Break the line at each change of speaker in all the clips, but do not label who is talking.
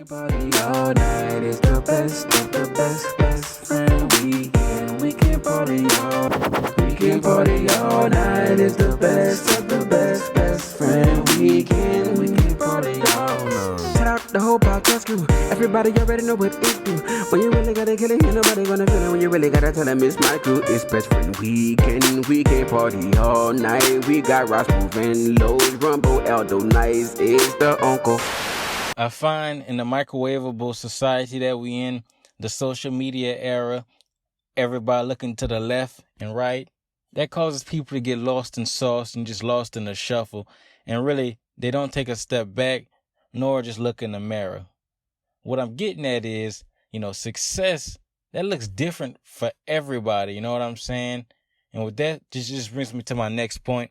Party all night is the best of the best, best friend weekend. We can party all night is the best of the best, best friend weekend. We can party all night. Shout out the whole podcast crew. Everybody already know what it do. When you really gotta kill it, ain't nobody gonna feel it. When you really gotta tell them it's my crew, it's best friend weekend. We can party all night. We got Rog Smuve and Los, Rumble, Aldo NICE is the uncle.
I find in the microwavable society that we in, the social media era, everybody looking to the left and right, that causes people to get lost in sauce and just lost in the shuffle. And really, they don't take a step back, nor just look in the mirror. What I'm getting at is, success, that looks different for everybody. You know what I'm saying? And with that, just brings me to my next point.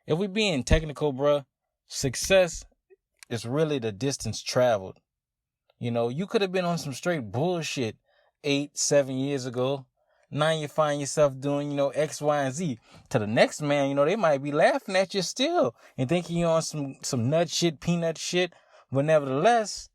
If we being technical, bruh, success is really the distance traveled. You could have been on some straight bullshit 8-7 years ago. Now you find yourself doing, X, Y, and Z. To the next man, they might be laughing at you still and thinking you're on some nut shit, peanut shit. But nevertheless,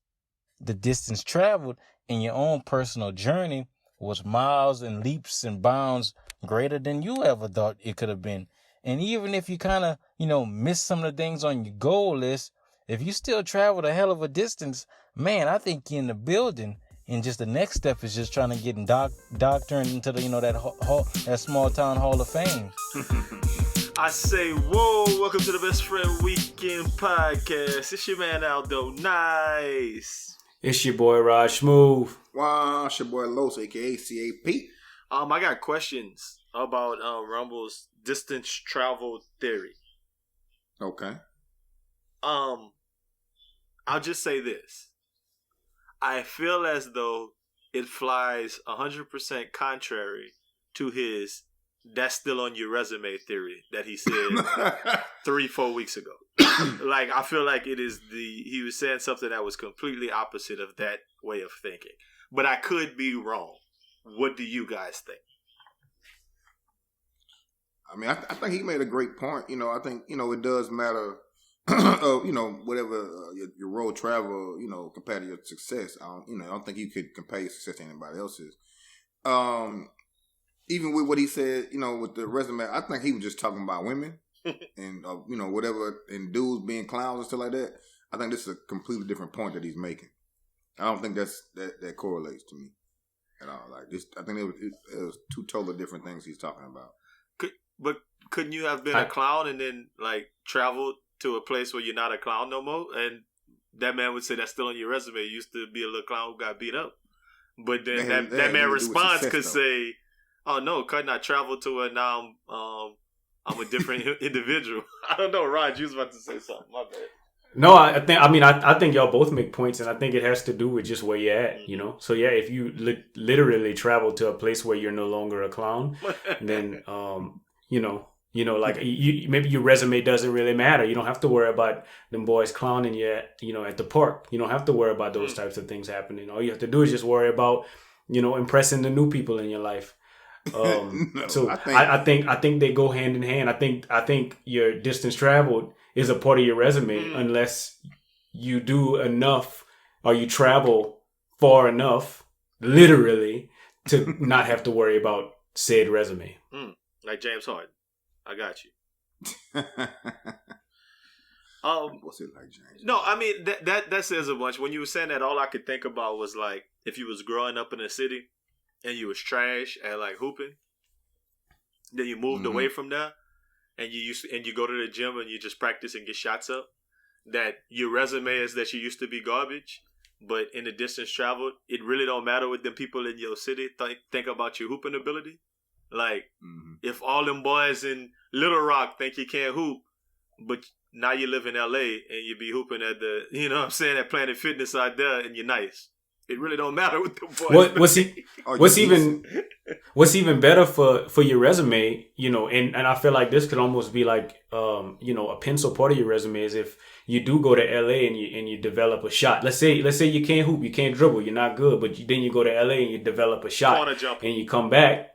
the distance traveled in your own personal journey was miles and leaps and bounds greater than you ever thought it could have been. And even if you kind of, miss some of the things on your goal list, if you still traveled a hell of a distance, man, I think you're in the building. And just the next step is just trying to get doctoring into the, that small town hall of fame.
I say, whoa, welcome to the Best Friend Weekend Podcast. It's your man, Aldo NICE.
It's your boy, Rog Smuve.
Wow, it's your boy, Los, a.k.a. C.A.P.
I got questions about Rumble's distance travel theory.
Okay.
I'll just say this. I feel as though it flies 100% contrary to his "that's still on your resume" theory that he said 3-4 weeks ago. Like, I feel like he was saying something that was completely opposite of that way of thinking. But I could be wrong. What do you guys think?
I mean, I think he made a great point. I think, it does matter, whatever your road travel, compared to your success. I don't think you could compare your success to anybody else's. Even with what he said, with the resume, I think he was just talking about women and, whatever, and dudes being clowns and stuff like that. I think this is a completely different point that he's making. I don't think that correlates to me at all. Like this, I think it was two totally different things he's talking about.
But couldn't you have been a clown and then traveled to a place where you're not a clown no more? And that man would say that's still on your resume. You used to be a little clown who got beat up. But then that man response could say, "Oh no, couldn't I travel to it now? I'm a different individual." I don't know, Rod. You was about to say something. My bad.
No, I think y'all both make points, and I think it has to do with just where you're at, So yeah, if you literally travel to a place where you're no longer a clown, then maybe your resume doesn't really matter. You don't have to worry about them boys clowning you at the park. You don't have to worry about those types of things happening. All you have to do is just worry about, impressing the new people in your life. So I think they go hand in hand. I think your distance traveled is a part of your resume unless you do enough or you travel far enough, literally, to not have to worry about said resume.
Like James Harden. I got you.
What's it like, James?
No, I mean that says a bunch. When you were saying that, all I could think about was like if you was growing up in a city and you was trash at hooping, then you moved away from there, and you go to the gym and you just practice and get shots up. That your resume is that you used to be garbage, but in the distance traveled, it really don't matter what them people in your city think about your hooping ability. Like, if all them boys in Little Rock think you can't hoop, but now you live in L.A. and you be hooping at the, at Planet Fitness out there and you're nice. It really don't matter what the boys
What's even better for your resume, and I feel like this could almost be like, a pencil part of your resume is if you do go to LA and you develop a shot. Let's say you can't hoop, you can't dribble, you're not good, but then you go to LA and you develop a shot and you come back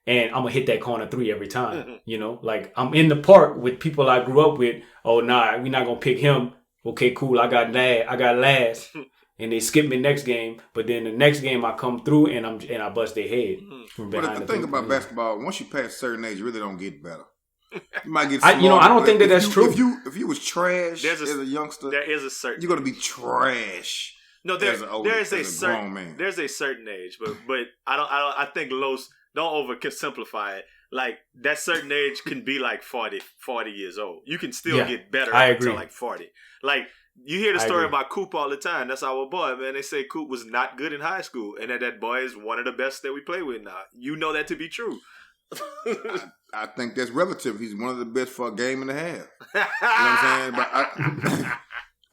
and I'm gonna hit that corner 3 every time. Like I'm in the park with people I grew up with. Oh nah, we're not gonna pick him. okay, cool, I got last, and they skip me next game. But then the next game I come through and I bust their head from behind.
But the thing about basketball, once you pass a certain age, you really don't get better. You might get.
I don't think that's true.
If you was trash as a youngster,
there is a certain.
You're gonna be trash.
No, there's a certain age, but I think Los, don't oversimplify it. Like that certain age can be like 40 years old. You can still get better until like 40. Like you hear the story about Coop all the time. That's our boy, man. They say Coop was not good in high school, and that boy is one of the best that we play with now. You know that to be true.
I think that's relative. He's one of the best for a game and a half. You know what I'm saying? But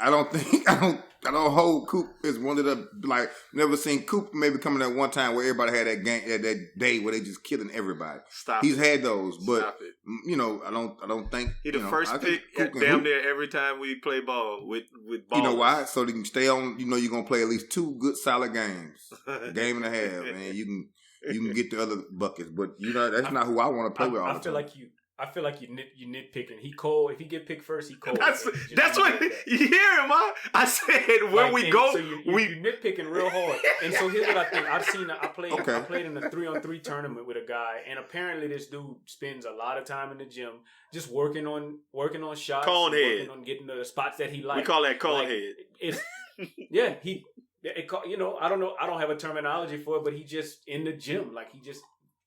I don't hold Coop as one of the, like, never seen Coop maybe coming at one time where everybody had that game, that day where they just killing everybody. He's had those, but you know, I don't think
he the first pick damn near every time we play ball with ball.
You know why? So they can stay on. You know, you're gonna play at least 2 good solid games, a game and a half, and you can get the other buckets. But you know, that's not who I want to play with all the time.
I feel like you nitpicking. He cold. If he get picked first, he cold.
That's what you hear him, huh? I said when we go,
so you nitpicking real hard. And so here's what I think. I played in a 3-on-3 tournament with a guy, and apparently this dude spends a lot of time in the gym just working on shots, working on getting to the spots that he likes.
We call that cone head.
It's you know, I don't know. I don't have a terminology for it, but he just in the gym, like he just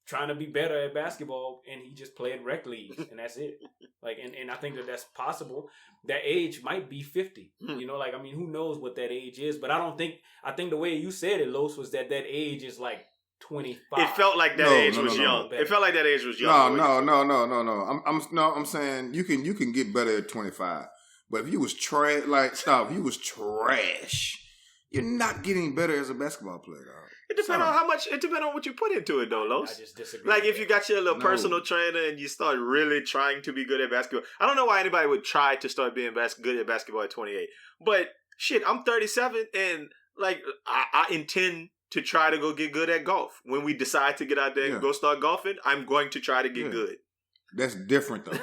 trying to be better at basketball, and he just played rec leagues, and that's it. Like, and I think that's possible. That age might be 50. You know, like, I mean, who knows what that age is? But I think the way you said it, Los, was that age is like 25.
It felt like that age was young. It felt like that age was young.
No. I'm saying you can get better at 25. But if you was trash, if you was trash, you're not getting better as a basketball player, dog.
It depends on how much. It depends on what you put into it, though, Los.
I just disagree.
Like if you got your little personal trainer and you start really trying to be good at basketball. I don't know why anybody would try to start being good at basketball at 28. But shit, I'm 37 and like I intend to try to go get good at golf. When we decide to get out there and go start golfing, I'm going to try to get good.
That's different, though.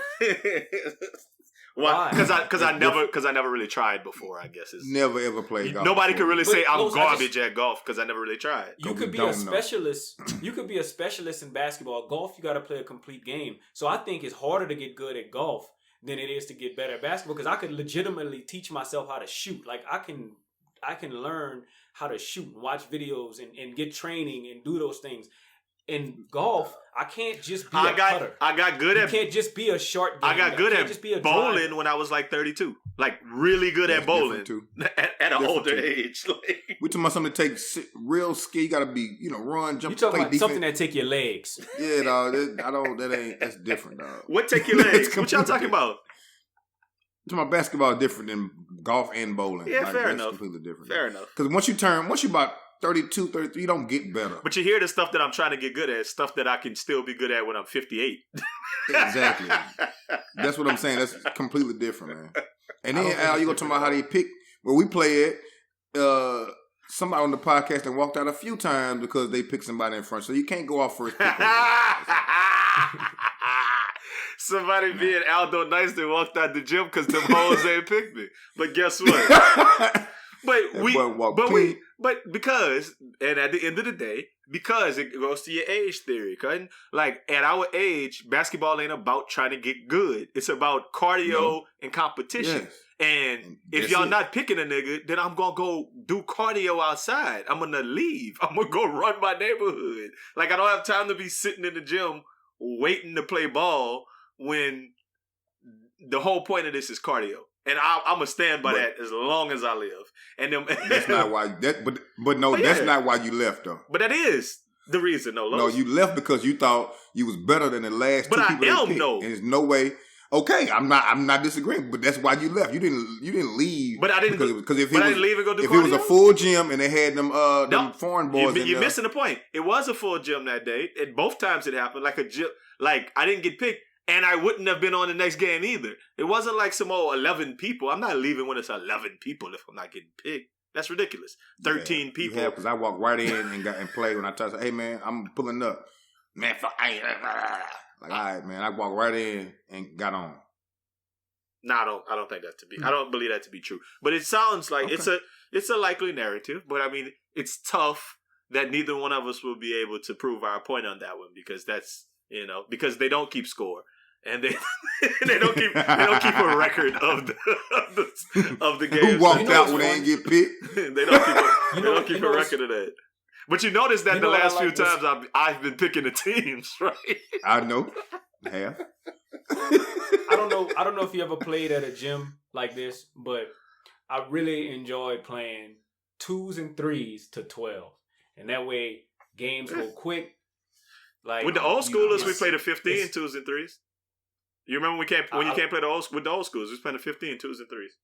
Why? Because I never really tried before. I guess it's
never ever played golf.
Nobody could really say I'm garbage at golf because I never really tried.
You could be a specialist. You could be a specialist in basketball. Golf, you got to play a complete game. So I think it's harder to get good at golf than it is to get better at basketball because I could legitimately teach myself how to shoot. Like I can learn how to shoot and watch videos and get training and do those things. In golf, I can't just be a putter.
I got good at.
You can't just be a short game.
I got good at bowling when I was like 32. Like really good at bowling at an older age. Like,
we're talking about something that takes real skill. You got to be, run, jump.
You talking about defense. Something that take your legs?
Yeah, dog. That's different, dog.
What take your legs? What y'all talking about?
To my basketball is different than golf and bowling.
Yeah, fair enough.
Completely different.
Fair enough.
Because once you about 32, 33, you don't get better.
But you hear the stuff that I'm trying to get good at, stuff that I can still be good at when I'm 58.
Exactly. That's what I'm saying. That's completely different, man. And then, Al, you go talk about how they pick, where we play it, somebody on the podcast that walked out a few times because they picked somebody in front. So you can't go off first pick.
Somebody being Aldo NICE that walked out the gym because them hoes ain't picked me. But guess what? But because, and at the end of the day, because it goes to your age theory, cutting. Like at our age, basketball ain't about trying to get good. It's about cardio and competition. Yes. And if y'all not picking a nigga, then I'm gonna go do cardio outside. I'm gonna leave. I'm gonna go run my neighborhood. Like I don't have time to be sitting in the gym waiting to play ball when the whole point of this is cardio. And I'm gonna stand by that as long as I live. And then
that's not why. That's not why you left though.
But that is the reason, though.
No, you left because you thought you was better than the last two people. But I am though. And there's no way. Okay, I'm not disagreeing, but that's why you left. You didn't leave.
But I didn't. Because
if
I didn't leave and go do
if
cardio?
It was a full gym and they had them foreign boys.
You're missing the point. It was a full gym that day. And both times it happened. Like a gym. Like I didn't get picked. And I wouldn't have been on the next game either. It wasn't like some old 11 people. I'm not leaving when it's 11 people if I'm not getting picked. That's ridiculous. 13 people.
Yeah, because I walked right in and played when I touched. Hey man, I'm pulling up. Man, like all right, man. I walked right in and got on.
No, I don't think that to be. I don't believe that to be true. But it sounds like it's a likely narrative. But I mean, it's tough that neither one of us will be able to prove our point on that one because that's because they don't keep score and they don't keep a record of the games.
Who walked out when they didn't get picked?
They don't keep a record of that. But you notice that the last few times I've been picking the teams, right?
I know. Have.
I don't know if you ever played at a gym like this, but I really enjoy playing 2s and 3s to 12, and that way games go quick. Like
with the old schoolers, we played a 15 2s and 3s. You remember when you can't play with the old schools? We was playing a 15 2s and 3s.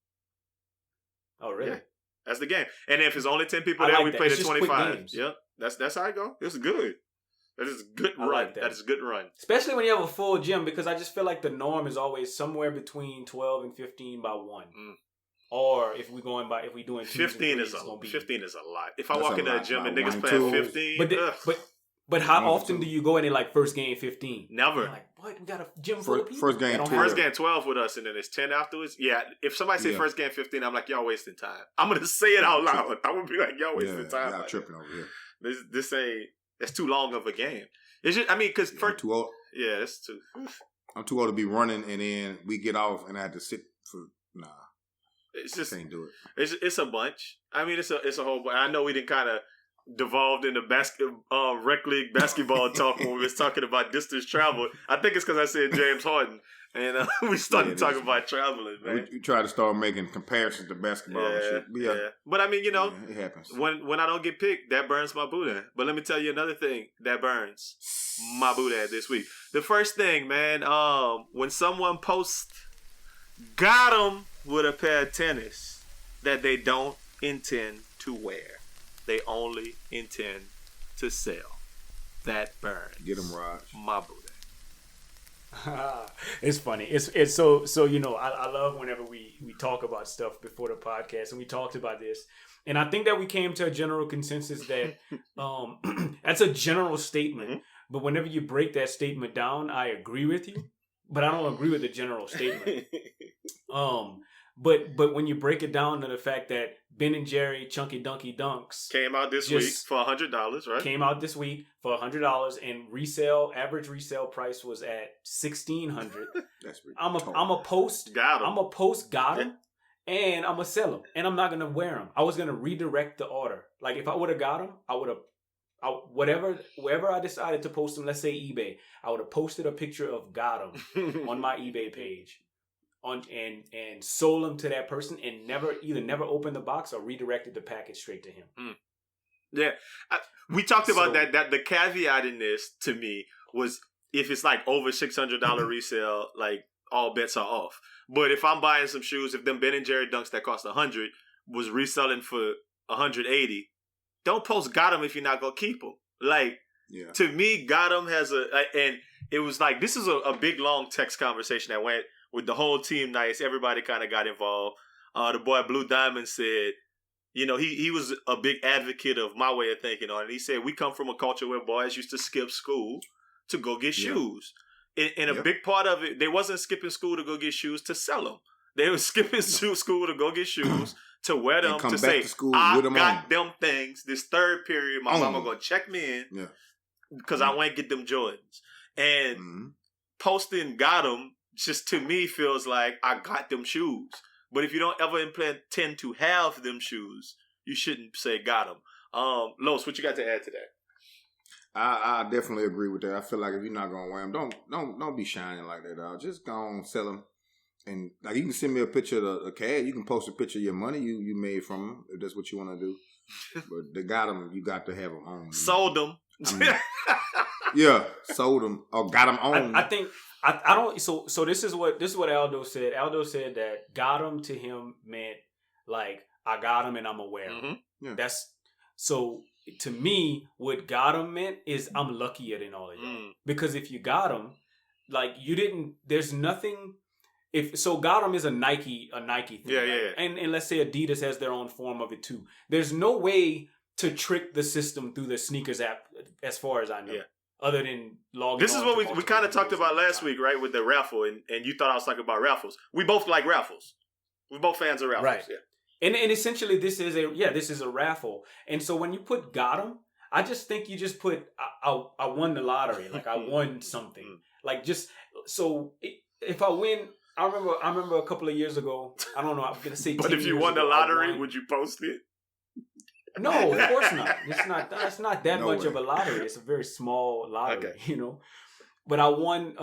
Oh, really?
Yeah. That's the game. And if it's only 10 people there, we played at 25. Yep. That's how it go. It's good. That is a good run. Like that is a good run.
Especially when you have a full gym, because I just feel like the norm is always somewhere between 12 and 15 by 1. Or if we doing
15 is a lot. If I walk into a gym and niggas playing 15,
but how often do you go in and like first game 15?
Never.
Like, what? We got a gym full of people?
First game
12 with us, and then it's 10 afterwards. Yeah, if somebody say first game 15, I'm like, y'all wasting time. I'm going to say it out loud. I'm going to be like, y'all wasting time.
Y'all tripping over here.
This ain't, that's too long of a game. It's just, I mean, because
I'm too old.
Yeah, that's too.
I'm too old to be running, and then we get off, and I have to sit for,
It's just,
can't do it.
It's a bunch. I mean, it's a whole bunch. I know we didn't kind of devolved into rec league basketball talk when we was talking about distance travel. I think it's because I said James Harden, and we started talking about traveling, man.
We try to start making comparisons to basketball and shit.
Yeah. But I mean, it
happens.
When I don't get picked, that burns my Boudin. But let me tell you another thing that burns my Boudin this week. The first thing, man, when someone posts, got them with a pair of tennis that they don't intend to wear. They only intend to sell. That burns.
Get them, Rog.
My Boudin.
It's funny. It's so I love whenever we talk about stuff before the podcast, and we talked about this, and I think that we came to a general consensus that that's a general statement, but whenever you break that statement down, I agree with you, but I don't agree with the general statement. But when you break it down to the fact that Ben & Jerry Chunky Dunky Dunks
came out this week for $100, right?
Came out this week for $100, and average resale price was at $1,600.
That's
I'm a post got them, and I'm gonna sell them, and I'm not gonna wear them. I was gonna redirect the order. Like if I would have got them, wherever I decided to post them. Let's say eBay, I would have posted a picture of got them on my eBay page. And sold them to that person and never opened the box or redirected the package straight to him.
Yeah, we talked about that. The caveat in this to me was if it's like over $600 resale, like all bets are off. But if I'm buying some shoes, if them Ben & Jerry Dunks that cost $100 was reselling for $180, don't post got them if you're not gonna keep them. Like to me, got them has and it was like this is a big long text conversation that went. With the whole team nice, everybody kind of got involved. The boy Blue Diamond said, he was a big advocate of my way of thinking on it. He said, we come from a culture where boys used to skip school to go get shoes. And a big part of it, they wasn't skipping school to go get shoes to sell them. They were skipping school to go get shoes, to wear them, to say, I got them things. This third period, my mama going to check me in because I want to get them Jordans. And posting got them, just to me feels like I got them shoes. But if you don't ever intend to have them shoes, you shouldn't say got them. Los, what you got to add to that?
I definitely agree with that. I feel like if you're not gonna wear them, don't be shining like that, dog. Just go on, sell them. And like you can send me a picture of a CAD. You can post a picture of your money you made from them if that's what you want to do. But they got them. You got to have them on.
Sold them.
Sold them or got them on.
I think. I don't. So this is what Aldo said. Aldo said that got him to him meant like I got him and I'm aware.
Yeah.
That's so to me. What got him meant is I'm luckier than all of you because if you got him, like you didn't. There's nothing. If so, got him is a Nike thing.
Yeah,
right?
yeah.
And let's say Adidas has their own form of it too. There's no way to trick the system through the sneakers app, as far as I know.
Yeah.
other than logging.
This is what we kind of talked about last week, right? With the raffle, and you thought I was talking about raffles. We both like raffles. We're both fans of raffles.
Right.
Yeah.
And essentially this is a raffle. And so when you put got 'em, I just think you just put I won the lottery, like I won something. Like just so if I win, I remember a couple of years ago, I don't know, I was gonna say
But if you won the lottery, would you post it?
No, of course not. It's not that much
way.
of a lottery. It's a very small lottery, you know. But I won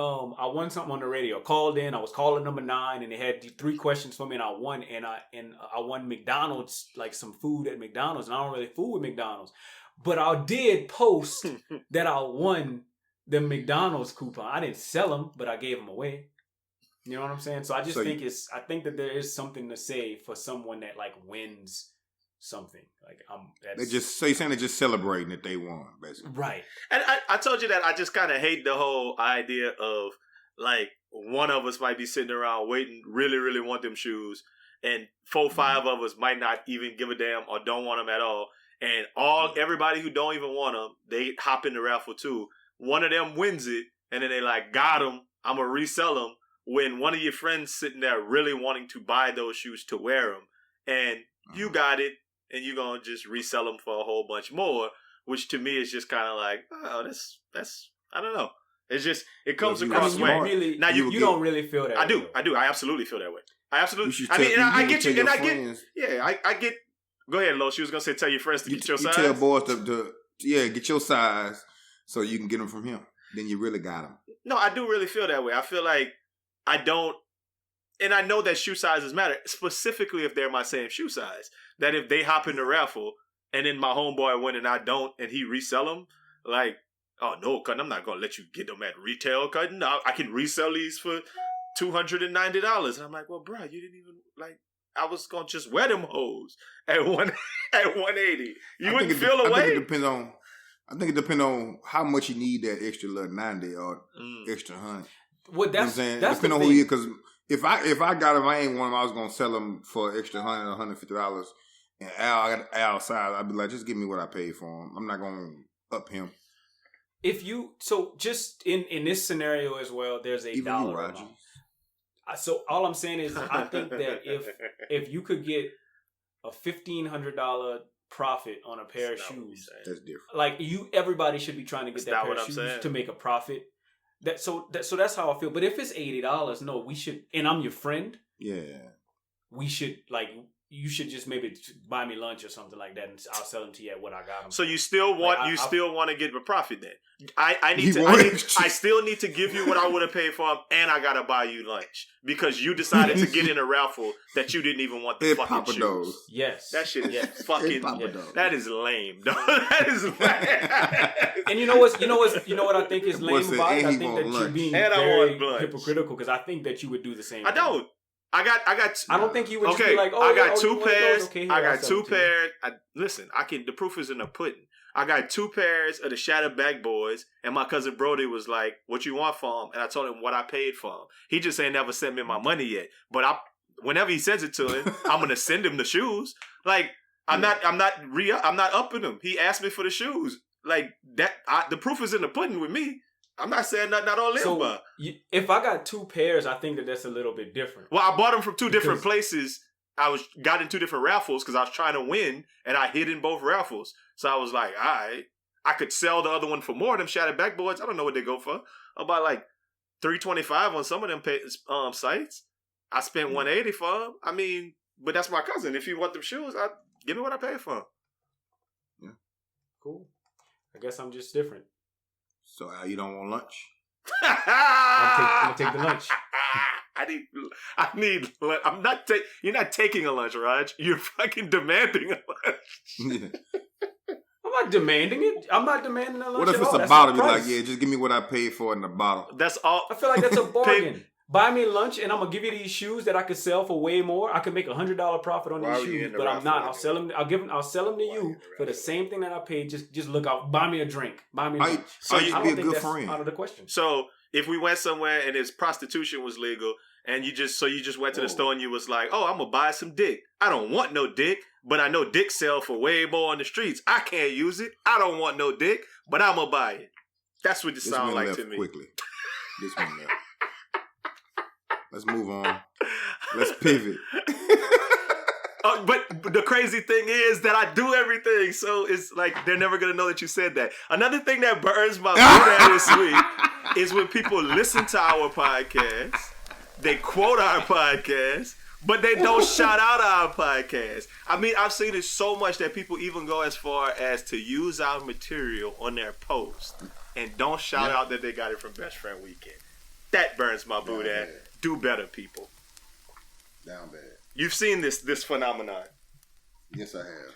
something on the radio. Called in. I was calling number 9, and they had 3 questions for me, and I won. And I won McDonald's, like some food at McDonald's. And I don't really fool with McDonald's, but I did post that I won the McDonald's coupon. I didn't sell them, but I gave them away. You know what I'm saying? So I just think I think that there is something to say for someone that like wins something. Like
you're saying they're just celebrating that they won, basically.
Right.
And I told you that I just kind of hate the whole idea of like one of us might be sitting around waiting, really, really want them shoes, and 4, 5 of us might not even give a damn or don't want them at all. And everybody who don't even want them, they hop in the raffle too. One of them wins it, and then they like, got them, I'm gonna resell them. When one of your friends sitting there really wanting to buy those shoes to wear them, and you got it, and you're going to just resell them for a whole bunch more, which to me is just kind of like, oh, that's I don't know. It's just, it comes across way.
Really, now you don't really feel that
I
way.
I do. I absolutely feel that way. I absolutely,
I
get you, and I get,
friends.
I get, go ahead, Lo. She was going to say, tell your friends to get your size.
You tell boys to get your size so you can get them from him. Then you really got them.
No, I do really feel that way. I feel like I don't, and I know that shoe sizes matter, specifically if they're my same shoe size. That if they hop in the raffle and then my homeboy win and I don't, and he resell them, like, oh no, cuz I'm not gonna let you get them at retail, cuz no, I can resell these for $290. And I'm like, well, bro, you didn't even like. I was gonna just wear them hoes at 180. You wouldn't feel away.
I think it depends on how much you need that extra little 90 or extra 100.
Well, that's,
you know what I'm saying?
That's
depending on who you, because if I got them, I ain't want them. I was gonna sell them for extra $100 or $150. And I got Al size. I'd be like, just give me what I paid for him. I'm not gonna up him.
Just in this scenario as well, there's a dollar amount. So all I'm saying is, I think that if you could get a $1,500 profit on a pair of shoes,
that's different.
Like everybody should be trying to get that pair of shoes to make a profit. So that's how I feel. But if it's $80, no, we should. And I'm your friend.
Yeah, we
should like. You should just maybe buy me lunch or something like that, and I'll sell them to you at what I got them.
So you still want still want to get a profit then? I still need to give you what I would have paid for them, and I gotta buy you lunch because you decided to get in a raffle that you didn't even want the fucking shoes.
Yes,
that shit is fucking. That is lame, dog. That is lame.
And you know what I think is lame about it? I think that you're being very hypocritical because I think that you would do the same.
I don't. I got.
I don't think you would just be like, oh,
I got 2 pairs.
Okay,
I got 2 pairs. Listen, the proof is in the pudding. I got 2 pairs of the Shattered Backboards, and my cousin Brody was like, "What you want for them?" And I told him what I paid for them. He just ain't never sent me my money yet. But whenever he sends it to him, I'm gonna send him the shoes. Like I'm not upping him. He asked me for the shoes. Like that. The proof is in the pudding with me. I'm not saying not all in, but
if I got 2 pairs, I think that's a little bit different.
Well, I bought them from 2 different places. I got in 2 different raffles because I was trying to win, and I hit in both raffles. So I was like, all right, I could sell the other one for more. Them Shattered Backboards, I don't know what they go for. About like $325 on some of them sites. I spent $180 for them. I mean, but that's my cousin. If you want them shoes, give me what I paid for them.
Yeah,
cool. I guess I'm just different.
So you don't want lunch?
I'm gonna take the lunch.
I need. I'm not. You're not taking a lunch, Raj. You're fucking demanding a lunch.
I'm not demanding it. I'm not demanding a lunch.
What if it's a bottle? Be like, yeah, just give me what I paid for in the bottle.
That's all.
I feel like that's a bargain. Buy me lunch, and I'm gonna give you these shoes that I could sell for way more. I could make $100 profit on these shoes, but I'm not. I'll sell them. I'll sell them to you for the same thing that I paid. Just look out. Buy me a drink. Buy me lunch.
So
I don't think that's out of the question.
So if we went somewhere and prostitution was legal, and you just went to the store and you was like, oh, I'm gonna buy some dick. I don't want no dick, but I know dick sell for way more on the streets. I can't use it. I don't want no dick, but I'm gonna buy it. That's what it
This
sounds
one
like
left
to me.
quickly. This one left. Let's move on. Let's pivot.
But the crazy thing is that I do everything, so it's like they're never gonna know that you said that. Another thing that burns my boot this week is when people listen to our podcast, they quote our podcast, but they don't shout out our podcast. I mean, I've seen it so much that people even go as far as to use our material on their post and don't shout out that they got it from Best Friend Weekend. That burns my boot at. Do better, people.
Down bad.
You've seen this phenomenon.
Yes, I have.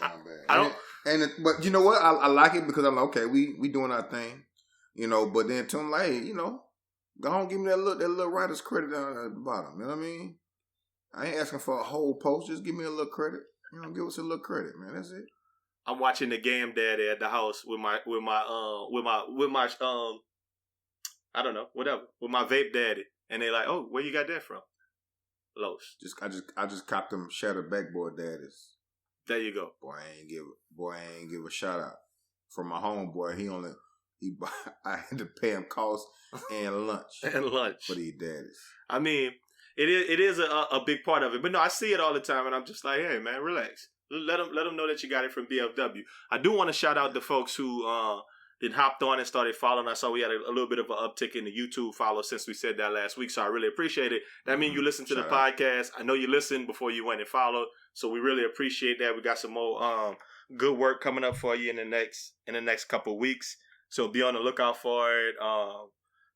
Down bad. But you know what? I like it because I'm like, okay, we doing our thing, you know. But then to him, like, hey, you know, go on, give me that little writer's credit down at the bottom. You know what I mean? I ain't asking for a whole post. Just give me a little credit. You know, give us a little credit, man. That's it.
I'm watching the game daddy at the house with my I don't know, whatever, with my vape daddy, and they like, oh, where you got that from? Los.
I just copped them shattered backboard daddies.
There you go.
Boy, I ain't give a shout out from my homeboy. I had to pay him cost and lunch for these daddies.
I mean, it is a big part of it, but no, I see it all the time, and I'm just like, hey man, relax. Let them know that you got it from BFW. I do want to shout out the folks who then hopped on and started following. I saw we had a little bit of an uptick in the YouTube follow since we said that last week, so I really appreciate it. That means you listen to the podcast. I know you listened before you went and followed, so we really appreciate that. We got some more good work coming up for you in the next couple weeks, so be on the lookout for it.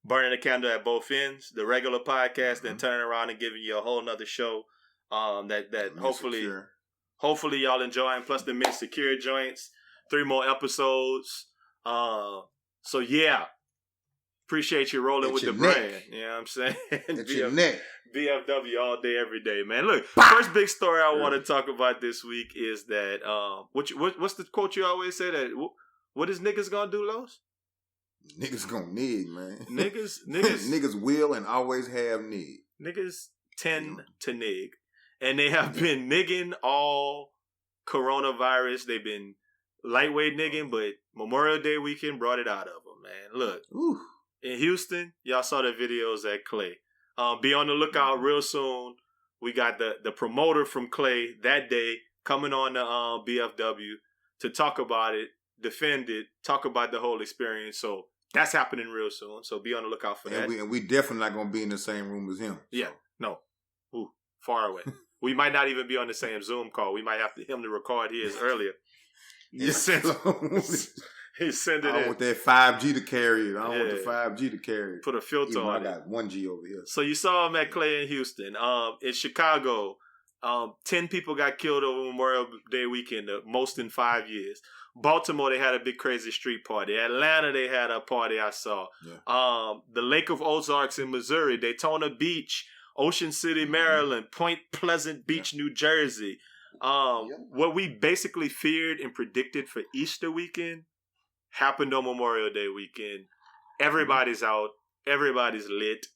Burning the candle at both ends, the regular podcast, then turning around and giving you a whole nother show that hopefully y'all enjoying, plus the Mint Secure joints, 3 more episodes. So yeah, appreciate you rolling with the brand. You know what I'm saying?
It's your neck.
BFW all day, every day, man. Look, first big story I want to talk about this week is that what's the quote you always say that what is niggas gonna do, Los?
Niggas gonna nig, man.
Niggas
will and always have nig.
Niggas tend to nig, and they have been nigging all coronavirus. They've been lightweight nigging, but Memorial Day weekend brought it out of them, man. Look, in Houston, y'all saw the videos at Clay. Be on the lookout real soon. We got the promoter from Clay that day coming on the BFW to talk about it, defend it, talk about the whole experience. So that's happening real soon. So be on the lookout for that.
And we definitely not going to be in the same room as him.
Yeah, no. Far away. We might not even be on the same Zoom call. We might have him to record his earlier. He sent it in.
I want that 5G to carry it. I don't want the 5G to carry it.
Put a filter on it.
I got 1G over here.
So you saw him at Clay in Houston. In Chicago, 10 people got killed over Memorial Day weekend, the most in 5 years. Baltimore, they had a big crazy street party. Atlanta, they had a party I saw. Yeah. The Lake of Ozarks in Missouri, Daytona Beach, Ocean City, Maryland, Point Pleasant Beach, New Jersey. What we basically feared and predicted for Easter weekend happened on Memorial Day weekend. Everybody's out. Everybody's lit.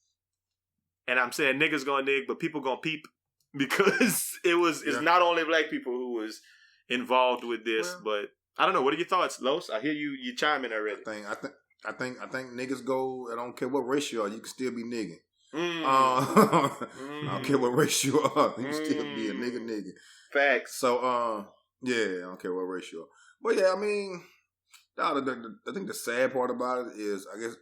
And I'm saying niggas gonna nig, but people gonna peep because it's not only black people who was involved with this, but I don't know. What are your thoughts, Los? I hear you chiming already.
I think niggas go. I don't care what race you are. You can still be nigging. I don't care what race you are. You can still be a nigga.
Facts.
So I don't care what race you are. But yeah, I mean, I think the sad part about it is, I guess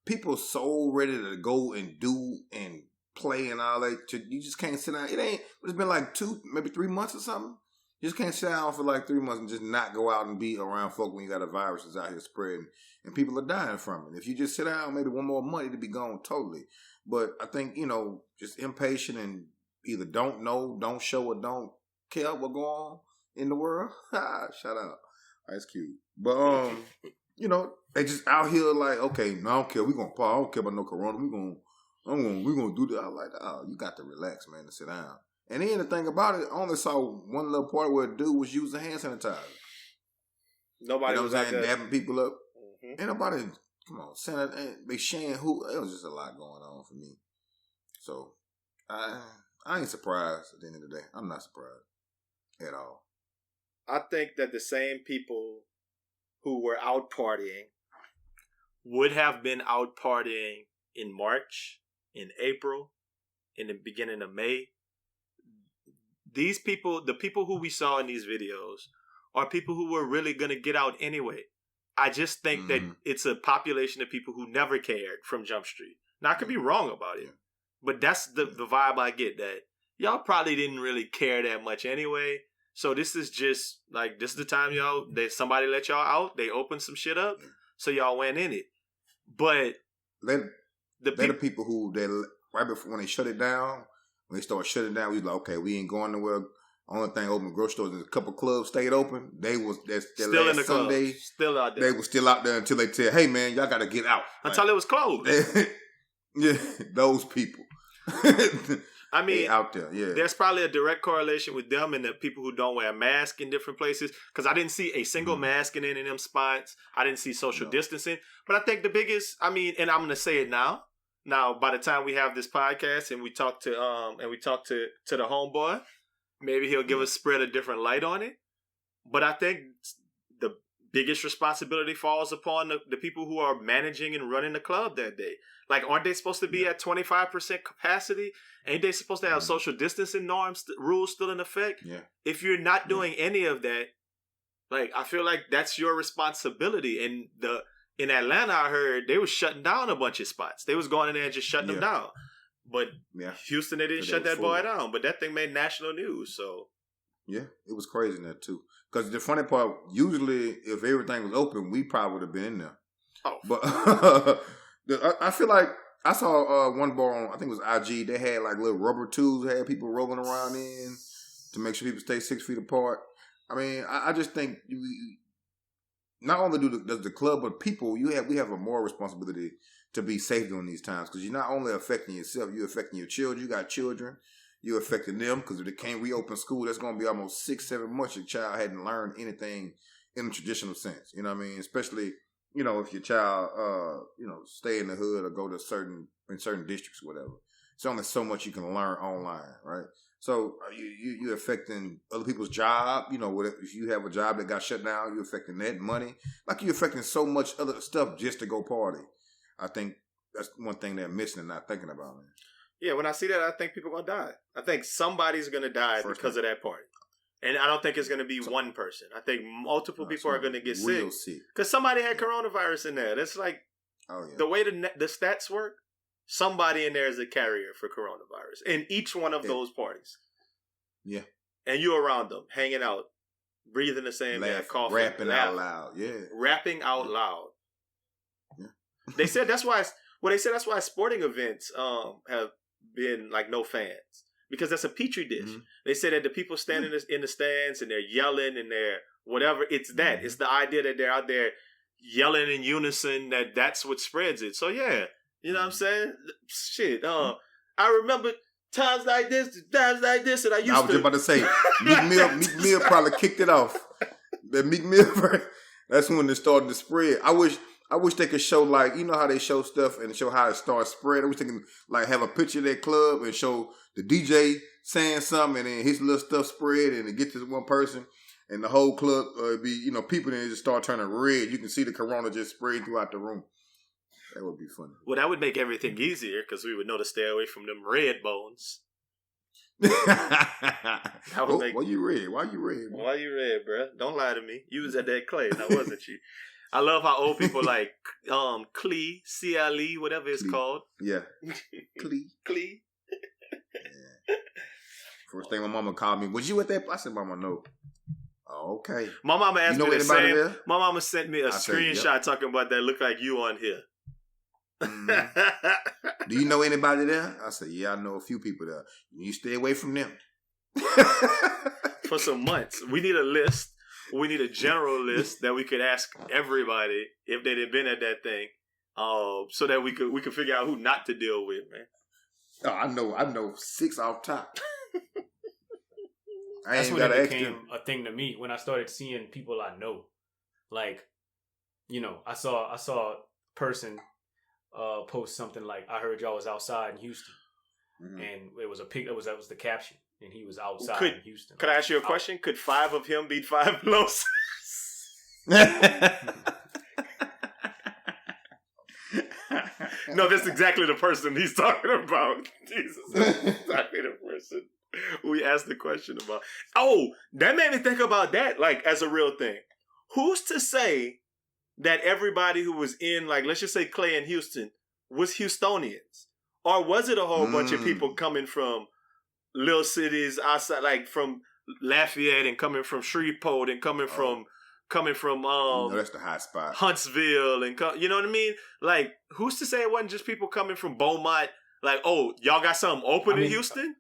people are so ready to go and do and play and all that. You just can't sit down. It's been like 2, maybe 3 months or something. You just can't sit down for like 3 months and just not go out and be around folk when you got a virus that's out here spreading and people are dying from it. If you just sit down maybe 1 more month, it'll be gone totally. But I think, just impatient and either don't know, don't show, or don't care what go on in the world. Shout out. Ice Cube. But, they just out here like, okay, no, I don't care. We gonna pause. I don't care about no corona. We gonna do that. I was like, oh, you got to relax, man, and sit down. And then the thing about it, I only saw one little part where a dude was using hand sanitizer.
Nobody was out there
dabbing people up. Ain't nobody, come on, they sharing who. It was just a lot going on for me. So I ain't surprised at the end of the day. I'm not surprised at all.
I think that the same people who were out partying would have been out partying in March, in April, in the beginning of May. These people, the people who we saw in these videos, are people who were really going to get out anyway. I just think that it's a population of people who never cared from Jump Street. Now, I could be wrong about it, but that's the vibe I get, that y'all probably didn't really care that much anyway. So this is just, like, this is the time somebody let y'all out. They opened some shit up, so y'all went in it. But
they're the people who, right before when they shut it down, when they started shutting down, we was like, okay, we ain't going nowhere. Only thing open, grocery stores and a couple clubs stayed open. They was still last in the Sunday.
Club. Still out there.
They were still out there until they tell, hey man, y'all got to get out.
Until it was closed.
Yeah, those people.
I mean,
out there, yeah.
There's probably a direct correlation with them and the people who don't wear a mask in different places. Because I didn't see a single mask in any of them spots. I didn't see social distancing. But I think the biggest, I mean, and I'm going to say it now. Now, by the time we have this podcast and we talk to the homeboy, maybe he'll give us spread a different light on it. But I think the biggest responsibility falls upon the people who are managing and running the club that day. Like, aren't they supposed to be at 25% capacity? Ain't they supposed to have social distancing norms, rules still in effect? Yeah. If you're not doing any of that, like, I feel like that's your responsibility. And in Atlanta, I heard they was shutting down a bunch of spots. They was going in there and just shutting them down. But Houston, they didn't shut that boy down. But that thing made national news. So
yeah, it was crazy in there too. Because the funny part, usually if everything was open, we probably would have been in there. Oh, but I feel like I saw one bar on, I think it was IG. They had like little rubber tubes, had people rolling around in to make sure people stay 6 feet apart. I mean, I just think not only does the club, but people, we have a moral responsibility to be safe during these times, because you're not only affecting yourself, you're affecting your children. You got children, you're affecting them, because if they can't reopen school, that's going to be almost 6-7 months your child hadn't learned anything in the traditional sense. You know what I mean? Especially, if your child, stay in the hood or go to certain districts or whatever. It's only so much you can learn online, right? So you're affecting other people's job. If you have a job that got shut down, you're affecting that money. Like, you're affecting so much other stuff just to go party. I think that's one thing they're missing and not thinking about, man.
Yeah, when I see that, I think people are going to die. I think somebody's going to die because of that party. And I don't think it's going to be one person. I think multiple people are going to get sick. Because somebody had coronavirus in there. That's like, the way the stats work, somebody in there is a carrier for coronavirus in each one of those parties. Yeah. And you're around them, hanging out, breathing the same air, coughing.
Rapping out loud,
Rapping out loud. Yeah. They said that's why sporting events have been like no fans. Because that's a petri dish. Mm-hmm. They say that the people standing in the stands and they're yelling and they're whatever, it's that. It's the idea that they're out there yelling in unison, that's what spreads it. So yeah, you know what I'm saying? Shit. I remember times like this, and I was
just about to say, Meek Mill probably kicked it off. That Meek Mill, that's when it started to spread. I wish they could show, like, how they show stuff and show how it starts spreading. I wish they can, like, have a picture of that club and show the DJ saying something and then his little stuff spread and it gets to one person and the whole club be, people then just start turning red. You can see the corona just spread throughout the room. That would be funny.
Well, that would make everything easier because we would know to stay away from them red bones.
Why you red? Why you red?
Why you red, bro? Don't lie to me. You was at that Clay, now wasn't you? I love how old people like Khloe, C.A.P, whatever it's called. Yeah. Khloe.
Yeah. First thing my mama called me, was you at that? I said, Mama, no. Oh, okay.
My mama asked me the same. There? My mama sent me a screenshot talking about that look like you on here.
Do you know anybody there? I said, yeah, I know a few people there. You stay away from them.
For some months. We need a list. We need a general list that we could ask everybody if they'd been at that thing, so that we could figure out who not to deal with, man.
Oh, I know 6 off top.
That's when it became a thing to me when I started seeing people I know. Like, I saw a person post something like, "I heard y'all was outside in Houston," and it was a pic. That was the caption, and he was outside in Houston.
Could I ask you a question? Could 5 of him beat 5 Los? No, that's exactly the person he's talking about. Jesus, that's exactly the person we asked the question about. Oh, that made me think about that, like, as a real thing. Who's to say that everybody who was in, like, let's just say Clay and Houston was Houstonians? Or was it a whole bunch of people coming from little cities outside, like from Lafayette and coming from Shreveport and coming from
that's the hot spot.
Huntsville and you know what I mean? Like, who's to say it wasn't just people coming from Beaumont? Like, oh, y'all got something open in Houston?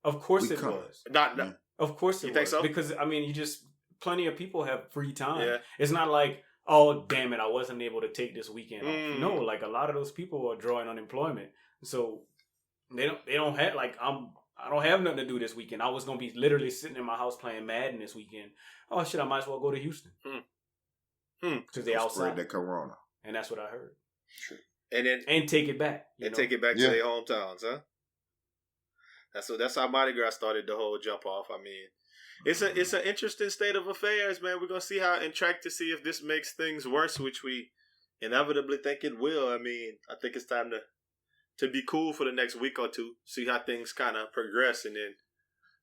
Of course it was.
Not.
Of course it was.
You think so?
Because plenty of people have free time.
Yeah.
It's not like, oh damn it, I wasn't able to take this weekend off. No, like a lot of those people are drawing unemployment, so they don't have I don't have nothing to do this weekend. I was gonna be literally sitting in my house playing Madden this weekend. Oh shit, I might as well go to Houston because they outside
the corona,
and that's what I heard.
And
take it back
take it back to their hometowns, huh? That's how Mardi Gras started the whole jump off. I mean, it's an interesting state of affairs, man. We're gonna see and track to see if this makes things worse, which we inevitably think it will. I mean, I think it's time to be cool for the next week or two, see how things kind of progress, and then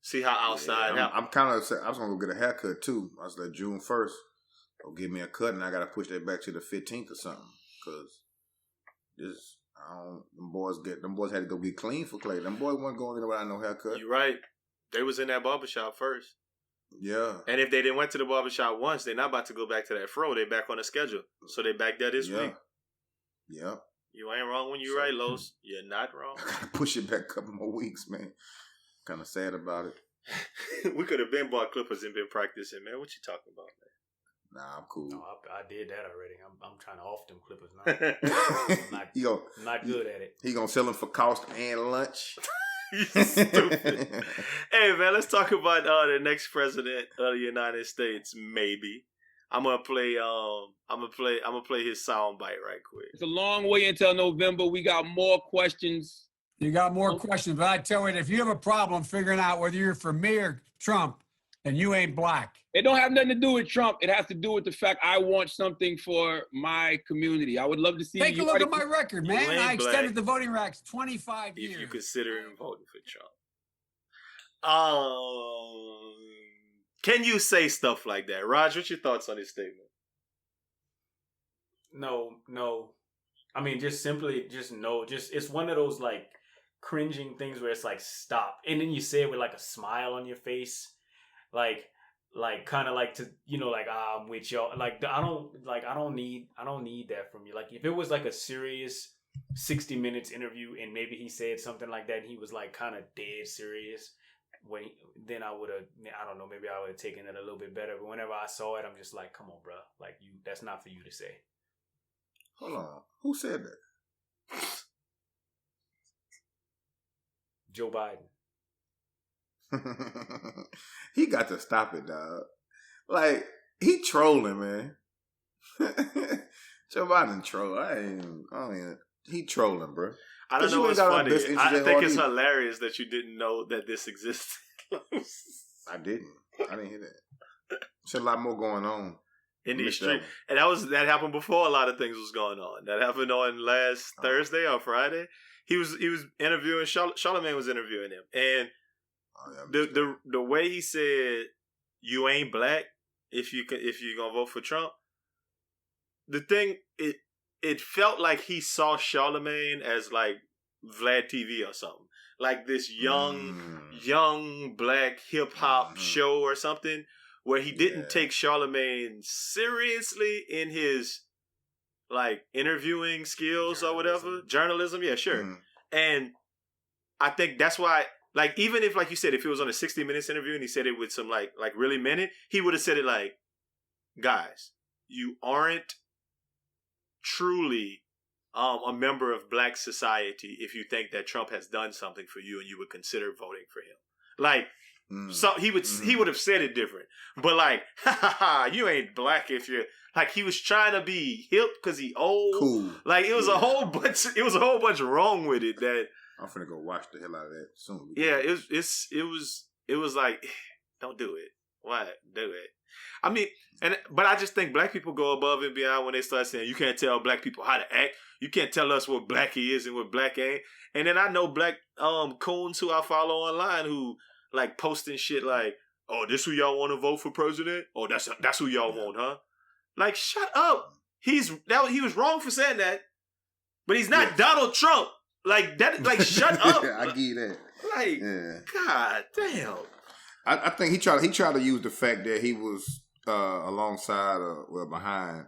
see how outside.
I'm kind of. I was gonna go get a haircut too. I was like June 1st. Go give me a cut, and I gotta push that back to the 15th or something because this. Them boys had to go get clean for Clay. Them boys weren't going anywhere without no haircut.
You're right. They was in that barbershop first.
Yeah.
And if they didn't went to the barbershop once, they're not about to go back to that fro. They back on the schedule. So they back there this week.
Yeah.
You ain't wrong when you're right, Los. You're not wrong.
I gotta push it back a couple more weeks, man. Kind of sad about it.
We could have been bought clippers and been practicing, man. What you talking about, man?
Nah, I'm cool.
No, I did that already. I'm trying to off them clippers now. I'm not good at it.
He gonna sell them for cost and lunch.
You stupid. Hey man, let's talk about the next president of the United States. Maybe I'm gonna play his sound bite right quick.
It's a long way until November. We got more questions.
You got more questions, but I tell you, if you have a problem figuring out whether you're for me or Trump, then you ain't black.
It don't have nothing to do with Trump. It has to do with the fact I want something for my community. I would love to see.
Take a look at my record, man. I extended the voting rights 25 years.
If you consider voting for Trump. Can you say stuff like that? Raj, what's your thoughts on his statement?
No. I mean, just no. It's one of those like cringing things where it's like stop, and then you say it with like a smile on your face, like kind of like to like I'm with y'all. Like I don't need that from you. Like if it was like a serious 60 minutes interview and maybe he said something like that, and he was like kind of dead serious. Then I would have, I don't know, maybe I would have taken it a little bit better. But whenever I saw it, I'm just like, come on, bro. Like that's not for you to say.
Hold on, who said that?
Joe Biden.
He got to stop it, dog. Like he trolling, man. Joe Biden troll. He trolling, bro.
I don't know what's funny. I think it's hilarious that you didn't know that this existed.
I didn't hear that. There's a lot more going on
in the street, and that happened before a lot of things was going on. That happened on last Thursday or Friday. He was interviewing Charlamagne was interviewing him, and the way he said you ain't black if you're gonna vote for Trump. The thing it felt like he saw Charlamagne as like Vlad TV or something, like this young black hip hop show or something, where he didn't take Charlamagne seriously in his like interviewing skills or whatever, journalism. Yeah, sure. And I think that's why, like, even if, like you said, if it was on a 60 Minutes interview and he said it with some like really meant it, he would have said it like, guys, you aren't truly a member of black society if you think that Trump has done something for you and you would consider voting for him. Like, so he would have said it different. But like, you ain't black if you're like, he was trying to be hip because he old. Cool. Like it was a whole bunch wrong with it that
I'm finna go watch the hell out of that soon.
Yeah, it was like, don't do it. Why do it? I mean, but I just think black people go above and beyond when they start saying you can't tell black people how to act. You can't tell us what black is and what black ain't. And then I know black coons who I follow online who like posting shit like, "Oh, this who y'all want to vote for president? Oh, that's who y'all want, huh?" Like, shut up. He was wrong for saying that, but he's not Donald Trump. Like that. Like, shut up.
I give you that.
Like, God damn.
I think he tried to use the fact that he was alongside behind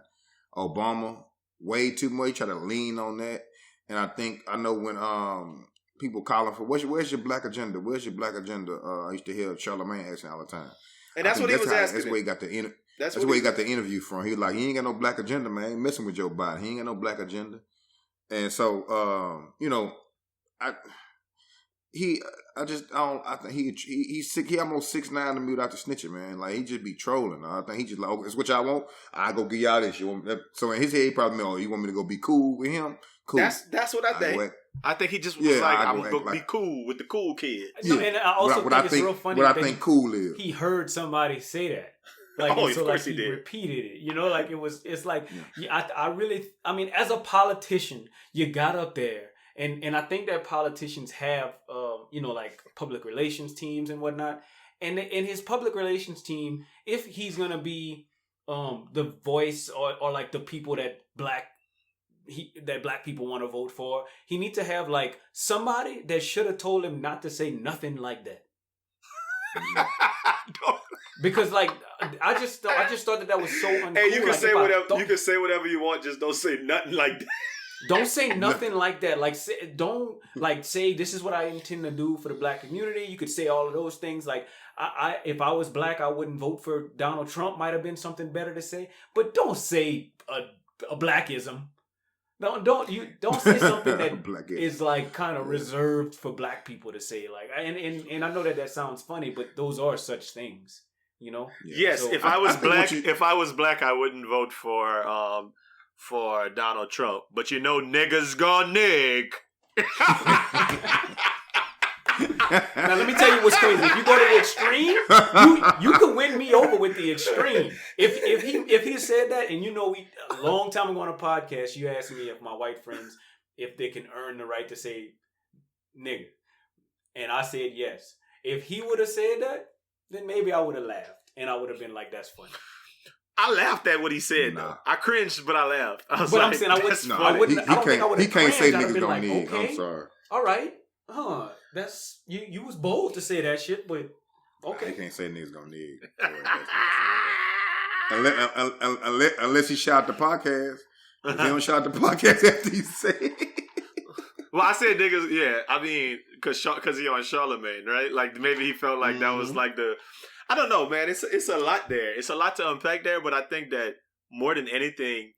Obama way too much. He tried to lean on that, and I know when people calling for where's your black agenda? Where's your black agenda? I used to hear Charlamagne asking all the time,
and that's what he was asking.
That's where he got the That's where he got the interview from. He was like, he ain't got no black agenda, man. He ain't messing with Joe Biden. He ain't got no black agenda. And so, I think he's sick. He almost 6'9" to mute out the snitching, man. Like, he just be trolling. I think he just like, oh, it's what y'all want. I go give y'all this. So in his head, he probably know, you want me to go be cool with him? Cool.
That's what I think. I think he just was like, I'm going to be cool with the cool kid.
Yeah. And I also think it's real funny
what I think cool is.
He heard somebody say that. Like,
of
so
course
like
he did.
Repeated it, like it's like, I mean, as a politician, you got up there, and I think that politicians have, like public relations teams and whatnot, and his public relations team, if he's gonna be the voice or like the people that black people want to vote for, he needs to have like somebody that should have told him not to say nothing like that. Because like I just thought that was so uncool.
Hey, you can
like,
say whatever you can say whatever you want, just don't say nothing like that.
Don't say nothing like that. Like, don't like say this is what I intend to do for the black community. You could say all of those things. Like, if I was black, I wouldn't vote for Donald Trump. Might have been something better to say, but don't say a blackism. Don't say something that is like kind of reserved for black people to say. Like, and I know that sounds funny, but those are such things,
Yes, so, if I was black, I wouldn't vote for Donald Trump. But niggas gonna nig.
Now let me tell you what's crazy. If you go to the extreme, you can win me over with the extreme. If he said that, and we a long time ago on a podcast, you asked me if my white friends if they can earn the right to say nigga, and I said yes. If he would have said that, then maybe I would have laughed, and I would have been like, "That's funny."
I laughed at what he said. Though I cringed, but I laughed. I was
but
like,
I'm saying I wouldn't. I don't think I would have.
He can't say niggas
don't
like,
need.
Okay, I'm sorry.
All right. That's you was bold to say that shit, but okay.
He can't say niggas gonna need. Unless he shot the podcast. If he don't shout the podcast after he say it.
Well, I said niggas, yeah. I mean, because he on Charlamagne, right? Like, maybe he felt like that was like I don't know, man. It's a lot there. It's a lot to unpack there, but I think that more than anything,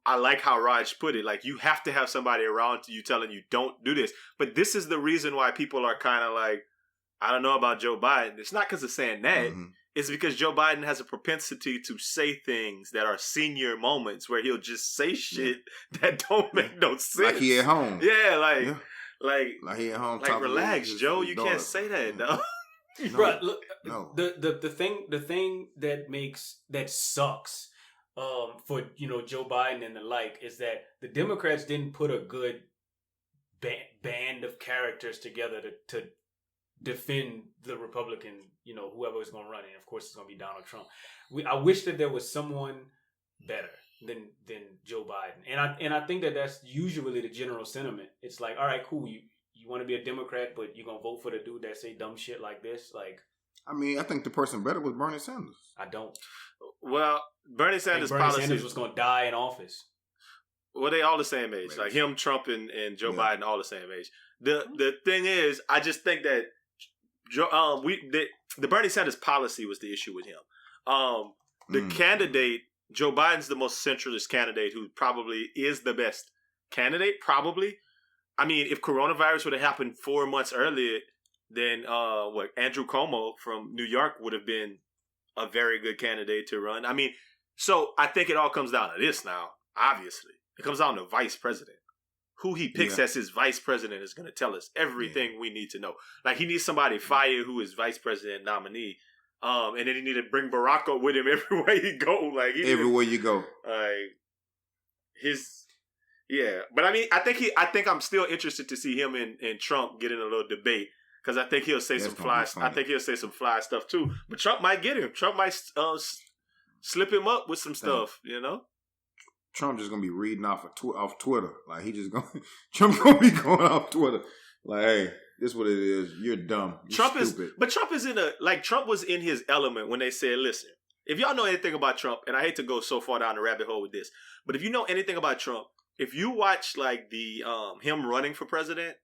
I like how Raj put it. Like, you have to have somebody around you telling you, don't do this. But this is the reason why people are kind of like, I don't know about Joe Biden. It's not because of saying that. Mm-hmm. It's because Joe Biden has a propensity to say things that are senior moments where he'll just say shit that don't make no sense.
Like he at home.
Yeah, like
he at home.
Like, relax, Joe. You can't say that, though.
No. Bro, look, no. The thing that sucks for Joe Biden and the like is that the Democrats didn't put a good band of characters together to defend the Republican, whoever is going to run it. Of course, it's going to be Donald Trump. I wish that there was someone better than Joe Biden, and I think that's usually the general sentiment. It's like, all right, cool, you want to be a Democrat, but you're gonna vote for the dude that say dumb shit like this. Like,
I mean, I think the person better was Bernie Sanders.
I don't.
Well, Bernie Sanders'
Sanders was gonna die in office.
Well, they all the same age. Maybe. Like him, Trump, and Joe Biden, all the same age. The thing is, I just think that the Bernie Sanders policy was the issue with him. The candidate, Joe Biden's the most centralist candidate who probably is the best candidate, probably. I mean, if coronavirus would have happened 4 months earlier, then Andrew Cuomo from New York would have been a very good candidate to run. I mean, so I think it all comes down to this now, obviously. It comes down to vice president. Who he picks as his vice president is going to tell us everything we need to know. Like, he needs somebody fire who is vice president nominee. And then he need to bring Barack up with him everywhere he go. Like
everywhere you go.
But I mean, I think I'm still interested to see him and Trump get in a little debate because I think he'll say some fly. I think he'll say some fly stuff too. But Trump might get him. Trump might slip him up with some stuff. You know.
Trump just gonna be reading off Twitter. Like he just gonna Trump gonna be going off Twitter. Like, hey, this is what it is. You're dumb. You're stupid.
Trump is Trump was in his element when they said, listen, if y'all know anything about Trump, and I hate to go so far down the rabbit hole with this, but if you know anything about Trump, if you watch like the him running for president,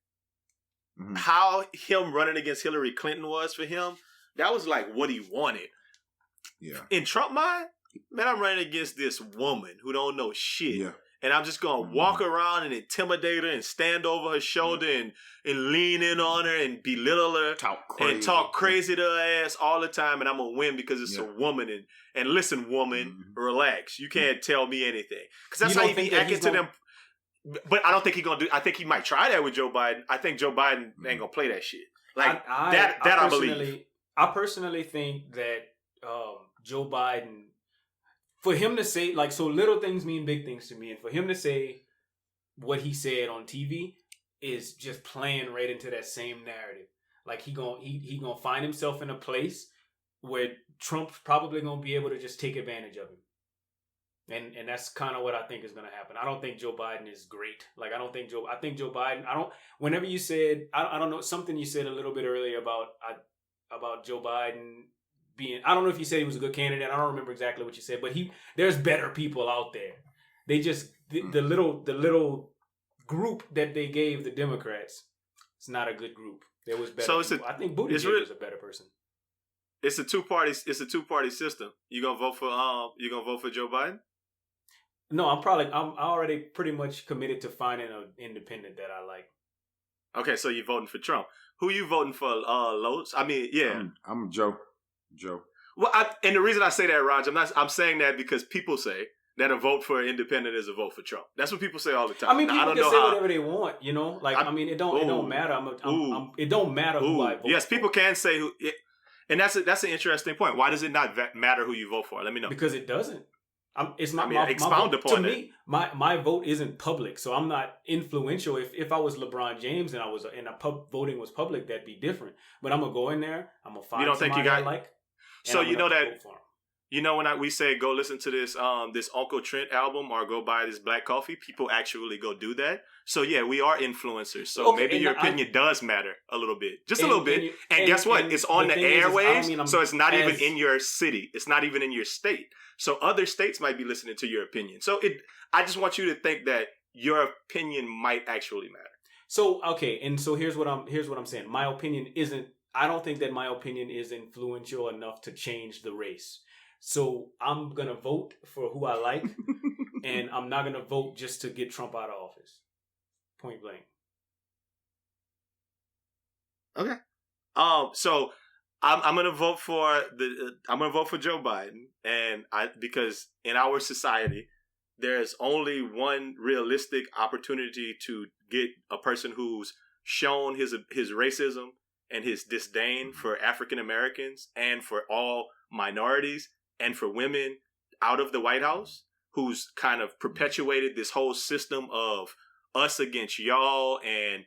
how him running against Hillary Clinton was for him, that was like what he wanted.
Yeah.
In Trump mind, man, I'm running against this woman who don't know shit. Yeah. And I'm just going to walk around and intimidate her and stand over her shoulder and lean in on her and belittle her. Talk crazy to her ass all the time. And I'm going to win because it's a woman. And listen, woman, relax. You can't tell me anything. Because that's how he be acting to them. But I don't think he's going to do. I think he might try that with Joe Biden. I think Joe Biden ain't going to play that shit. Like, I believe.
I personally think that Joe Biden... For him to say, like, so little things mean big things to me. And for him to say what he said on TV is just playing right into that same narrative. Like, he gonna find himself in a place where Trump's probably going to be able to just take advantage of him. And that's kind of what I think is going to happen. I don't think Joe Biden is great. Like, I think Joe Biden, whenever you said, I don't know, something you said a little bit earlier about Joe Biden I don't know if you said he was a good candidate. I don't remember exactly what you said, but there's better people out there. They just the little group that they gave the Democrats, it's not a good group. There was better. So I think Buttigieg is a better person.
It's a two-party system. You gonna vote for Joe Biden?
No, I'm already pretty much committed to finding an independent that I like.
Okay, so you're voting for Trump. Who you voting for, Los? I mean, yeah.
I'm Joe.
Well, and the reason I say that, Rog, I'm saying that because people say that a vote for an independent is a vote for Trump. That's what people say all the time.
I mean, people can say whatever they want, you know. Like, it don't matter. It don't matter who I vote.
Yes, people can say who, and that's an interesting point. Why does it not matter who you vote for? Let me know.
Because it doesn't. It's not
expound upon
to me. My vote isn't public, so I'm not influential. If I was LeBron James and voting was public, that'd be different. But I'm gonna go in there. I'm gonna find somebody I like.
So you know that, when we say go listen to this Uncle Trent album or go buy this black coffee, people actually go do that. So yeah, we are influencers. So maybe your opinion does matter a little bit, just a little bit. And guess what? It's on the airwaves, so it's not even in your city. It's not even in your state. So other states might be listening to your opinion. So I just want you to think that your opinion might actually matter.
So okay, and so here's what I'm saying. My opinion isn't. I don't think that my opinion is influential enough to change the race. So I'm going to vote for who I like, and I'm not going to vote just to get Trump out of office. Point blank.
Okay. So I'm going to vote for Joe Biden, and because in our society there's only one realistic opportunity to get a person who's shown his racism and his disdain for African Americans and for all minorities and for women out of the White House, who's kind of perpetuated this whole system of us against y'all, and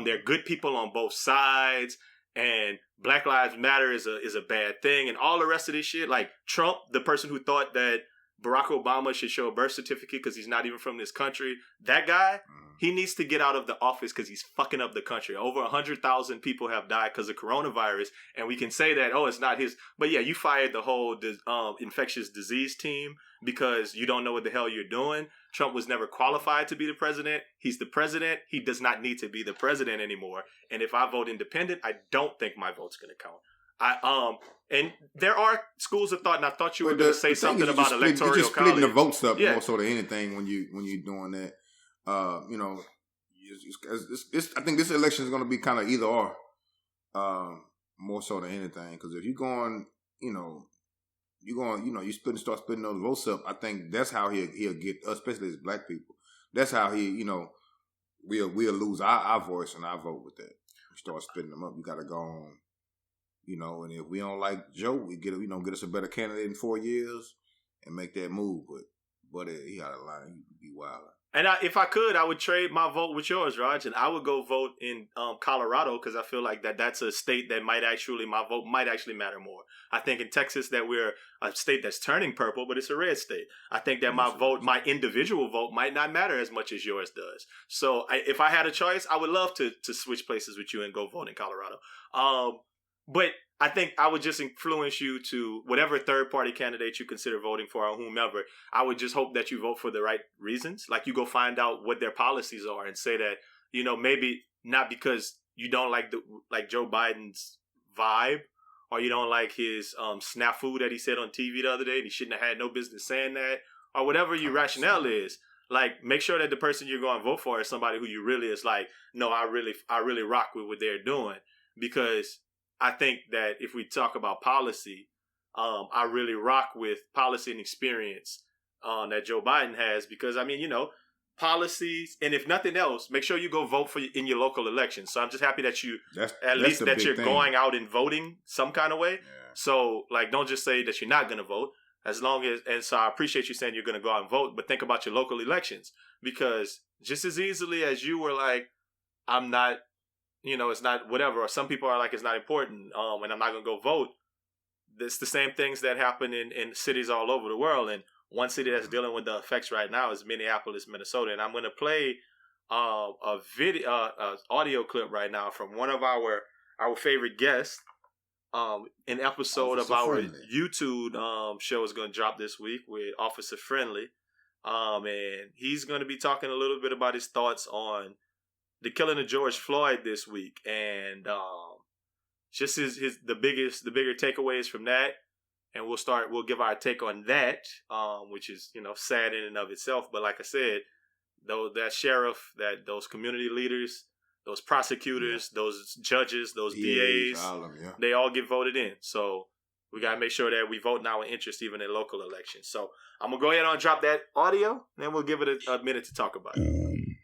they're good people on both sides, and Black Lives Matter is a bad thing, and all the rest of this shit. Like Trump, the person who thought that Barack Obama should show a birth certificate because he's not even from this country, that guy, he needs to get out of the office because he's fucking up the country. Over 100,000 people have died because of coronavirus, and we can say that, it's not his. But yeah, you fired the whole infectious disease team because you don't know what the hell you're doing. Trump was never qualified to be the president. He's the president. He does not need to be the president anymore. And if I vote independent, I don't think my vote's going to count. And there are schools of thought, and I thought you were going to say something about electoral college.
You're just splitting the votes up more so than anything when you're doing that. I think this election is going to be kind of either or, more so than anything. Because if you're going, you start splitting those votes up. I think that's how he'll get, especially as black people. That's how we'll lose our voice and our vote with that. You start splitting them up. You got to go on you know, and if we don't like Joe, we get us a better candidate in 4 years and make that move. But he out of line. He be wild.
And if I could, I would trade my vote with yours, Raj, and I would go vote in Colorado because I feel like that's a state that my vote might actually matter more. I think in Texas that we're a state that's turning purple, but it's a red state. I think that my individual vote might not matter as much as yours does. So if I had a choice, I would love to switch places with you and go vote in Colorado. But I think I would just influence you to whatever third-party candidate you consider voting for or whomever. I would just hope that you vote for the right reasons. Like you go find out what their policies are and say that, you know, maybe not because you don't like Joe Biden's vibe or you don't like his snafu that he said on TV the other day and he shouldn't have had no business saying that or whatever your rationale is. Like, make sure that the person you're going to vote for is somebody who you really is like, no, I really rock with what they're doing because I think that if we talk about policy, I really rock with policy and experience that Joe Biden has because, I mean, you know, policies, and if nothing else, make sure you go vote in your local elections. So I'm just happy that you're going out and voting some kind of way. Yeah. So, like, don't just say that you're not going to vote. And so I appreciate you saying you're going to go out and vote, but think about your local elections because just as easily as you were like, I'm not, you know, it's not whatever, or some people are like, it's not important, and I'm not going to go vote. It's the same things that happen in cities all over the world. And one city that's dealing with the effects right now is Minneapolis, Minnesota. And I'm going to play a video, audio clip right now from one of our favorite guests. An episode of our YouTube show is going to drop this week with Officer Friendly. And he's going to be talking a little bit about his thoughts on the killing of George Floyd this week, and just the bigger takeaways from that, and we'll give our take on that, which is, you know, sad in and of itself. But like I said, that sheriff, those community leaders, those prosecutors, those judges, those DAs, they all get voted in. So we gotta make sure that we vote in our interest, even in local elections. So I'm gonna go ahead and drop that audio, and then we'll give it a minute to talk about it.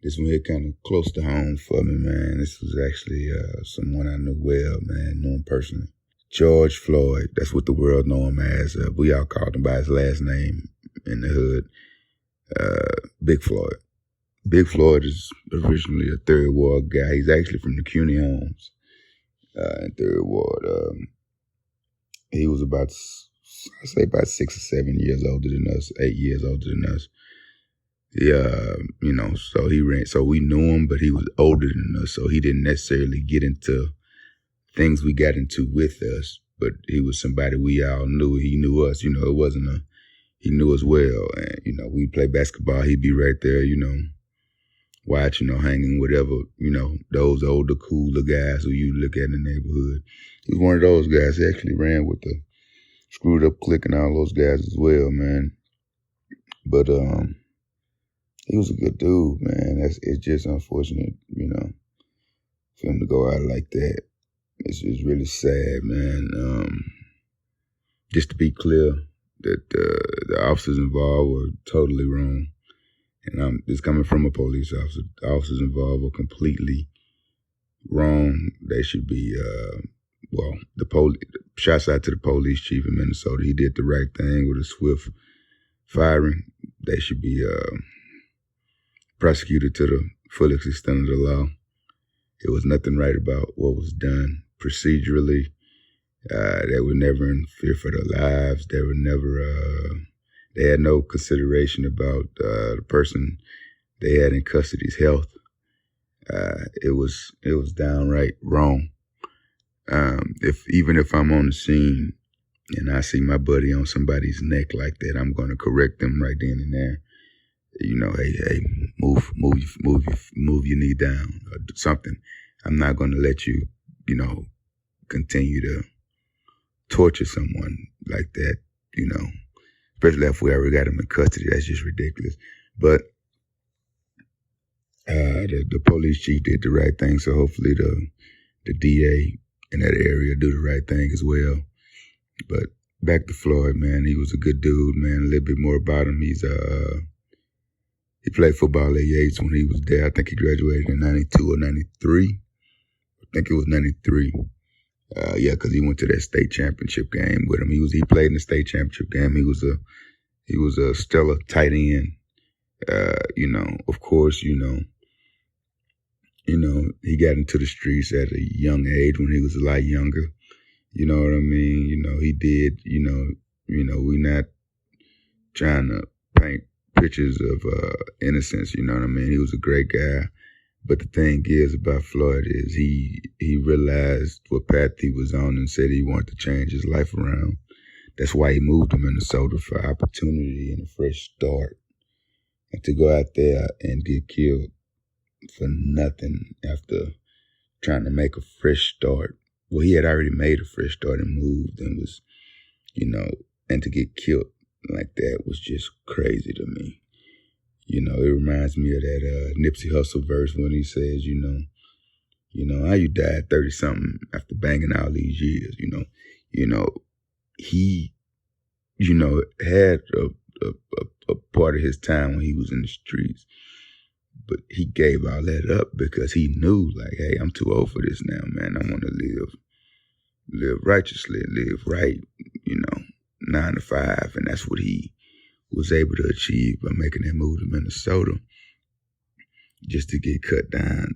This one here kind of close to home for me, man. This was actually someone I knew well, man, knew him personally. George Floyd, that's what the world know him as. We all called him by his last name in the hood, Big Floyd. Big Floyd is originally a Third Ward guy. He's actually from the CUNY Homes in Third Ward. He was about 6 or 7 years older than us, 8 years older than us. Yeah, you know, so we knew him, but he was older than us, so he didn't necessarily get into things we got into with us, but he was somebody we all knew. He knew us, you know, he knew us well, and, you know, we'd play basketball, he'd be right there, you know, watching or hanging, whatever, you know, those older, cooler guys who you look at in the neighborhood. He was one of those guys. He actually ran with the Screwed Up Clique and all those guys as well, man. But, he was a good dude, man. It's just unfortunate, you know, for him to go out like that. It's really sad, man. Just to be clear, that the officers involved were totally wrong. And this coming from a police officer. The officers involved were completely wrong. They should be, shouts out to the police chief in Minnesota. He did the right thing with a swift firing. They should be prosecuted to the fullest extent of the law. It was nothing right about what was done procedurally. They were never in fear for their lives. They were never, they had no consideration about the person they had in custody's health. It was downright wrong. Even if I'm on the scene and I see my buddy on somebody's neck like that, I'm going to correct them right then and there. You know, hey, move your knee down or something. I'm not going to let you, you know, continue to torture someone like that, you know, especially if we already got him in custody. That's just ridiculous. But the police chief did the right thing, so hopefully the DA in that area do the right thing as well. But back to Floyd, man, he was a good dude, man. A little bit more about him. He played football at Yates when he was there. I think he graduated in 92 or 93. I think it was 93. Yeah, because he went to that state championship game with him. He played in the state championship game. He was a stellar tight end. Of course, he got into the streets at a young age when he was a lot younger. You know what I mean? He did, we not trying to paint pictures of innocence, you know what I mean? He was a great guy. But the thing is about Floyd is he realized what path he was on and said he wanted to change his life around. That's why he moved to Minnesota for opportunity and a fresh start. And to go out there and get killed for nothing after trying to make a fresh start. Well, he had already made a fresh start and moved and was, and to get killed like that was just crazy to me. It reminds me of that Nipsey Hussle verse when he says, how you died 30-something after banging all these years, he, had a part of his time when he was in the streets, but he gave all that up because he knew, like, hey, I'm too old for this now, man. I want to live righteously, live right, 9 to 5, and that's what he was able to achieve by making that move to Minnesota just to get cut down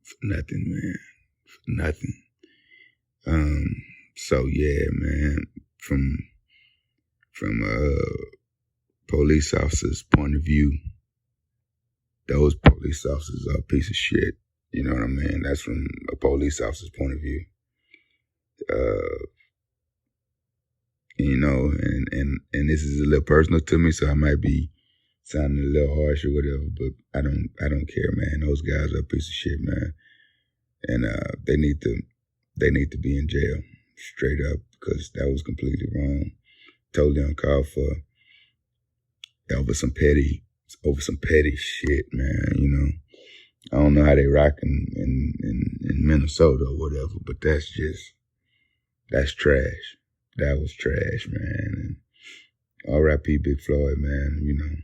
for nothing, man. For nothing. So yeah, man, from a police officer's point of view, those police officers are a piece of shit. You know what I mean? That's from a police officer's point of view. And this is a little personal to me, so I might be sounding a little harsh or whatever, but I don't care, man. Those guys are a piece of shit, man. And they need to be in jail, straight up, because that was completely wrong. Totally uncalled for. Over some petty shit, man, I don't know how they rock in Minnesota or whatever, but that's trash. That was trash, man. And R.I.P. Big Floyd, man,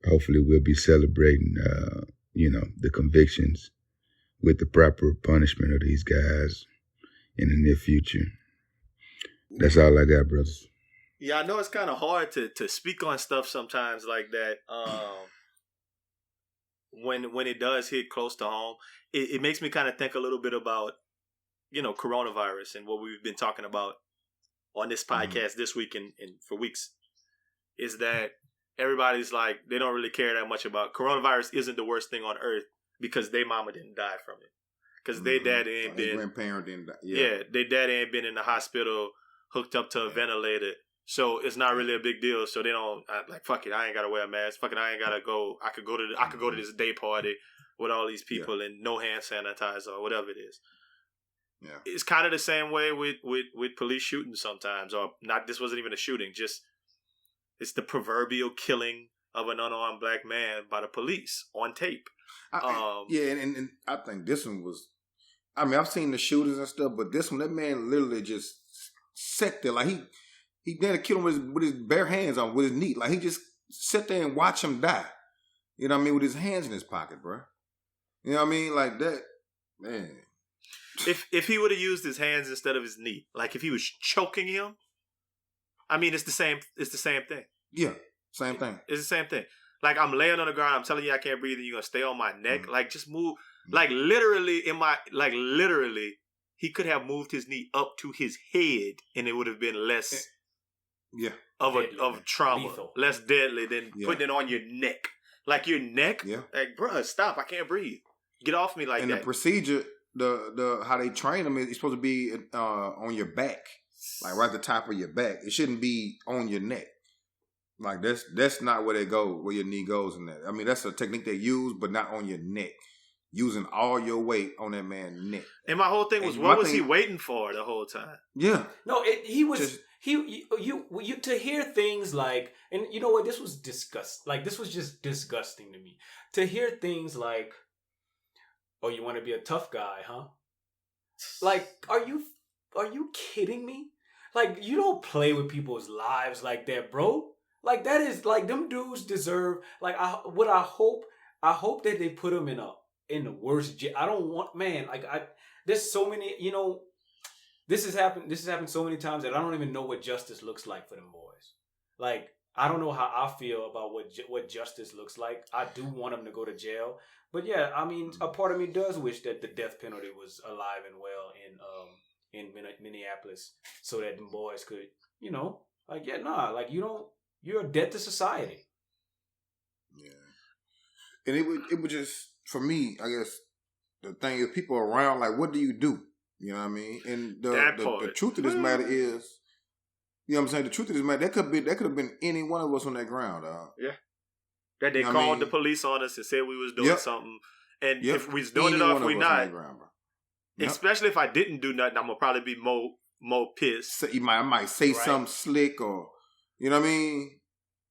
hopefully we'll be celebrating, the convictions with the proper punishment of these guys in the near future. That's all I got, brothers.
Yeah, I know it's kind of hard to speak on stuff sometimes like that. When it does hit close to home, it makes me kind of think a little bit about, coronavirus and what we've been talking about on this podcast this week and for weeks. Is that everybody's like, they don't really care that much about coronavirus. Isn't the worst thing on earth because their mama didn't die from it, because their dad ain't been,
grandparent didn't die.
Yeah, their dad ain't been in the hospital hooked up to a ventilator. So it's not really a big deal. So they don't fuck it. I ain't gotta wear a mask. Fuck it. I ain't gotta go. I could go to this day party with all these people and no hand sanitizer or whatever it is. Yeah, it's kind of the same way with police shootings sometimes, or not. This wasn't even a shooting. Just it's the proverbial killing of an unarmed black man by the police on tape.
And I think this one was. I mean, I've seen the shootings and stuff, but this one, that man literally just sat there like he did kill him with his bare hands on, with his knee. Like, he just sit there and watch him die. You know what I mean? With his hands in his pocket, bro. You know what I mean? Like that, man.
If he would have used his hands instead of his knee, like if he was choking him, I mean, it's the same thing.
Yeah, same thing.
It's the same thing. Like, I'm laying on the ground, I'm telling you I can't breathe, and you're going to stay on my neck. Mm-hmm. Like, just move. Like, literally, he could have moved his knee up to his head, and it would have been less of trauma, lethal. Less deadly than putting it on your neck. Like, your neck? Yeah. Like, bruh, stop. I can't breathe. Get off me like that.
And the procedure, the how they train them, is supposed to be on your back. Like, right at the top of your back. It shouldn't be on your neck. Like, that's not where they go, where your knee goes in that. I mean, that's a technique they use, but not on your neck. Using all your weight on that man's neck.
And my whole thing was, what was he waiting for the whole time?
Yeah.
No, he was... You to hear things like, and you know what, this was this was just disgusting to me. To hear things like, oh, you want to be a tough guy, huh? Like, are you kidding me? Like, you don't play with people's lives like that, bro. Like, that is, like, them dudes deserve, like, I hope that they put them in the worst jail. I don't want, man, like, there's so many, you know, this has happened so many times that I don't even know what justice looks like for them boys. Like, I don't know how I feel about what justice looks like. I do want them to go to jail. But yeah, I mean, a part of me does wish that the death penalty was alive and well in Minneapolis, so that them boys could, you know, like, yeah, nah, like, you're a debt to society.
Yeah. And it would just, for me, I guess, the thing is, people around, like, what do you do? You know what I mean? And the truth of this matter is, you know what I'm saying? The truth of this matter, that could have been any one of us on that ground, dog.
Yeah. That they called the police on us and said we was doing something. And if we was doing it or if we not, especially if I didn't do nothing, I'm going to probably be more pissed.
So I might say something slick or, you know what I mean?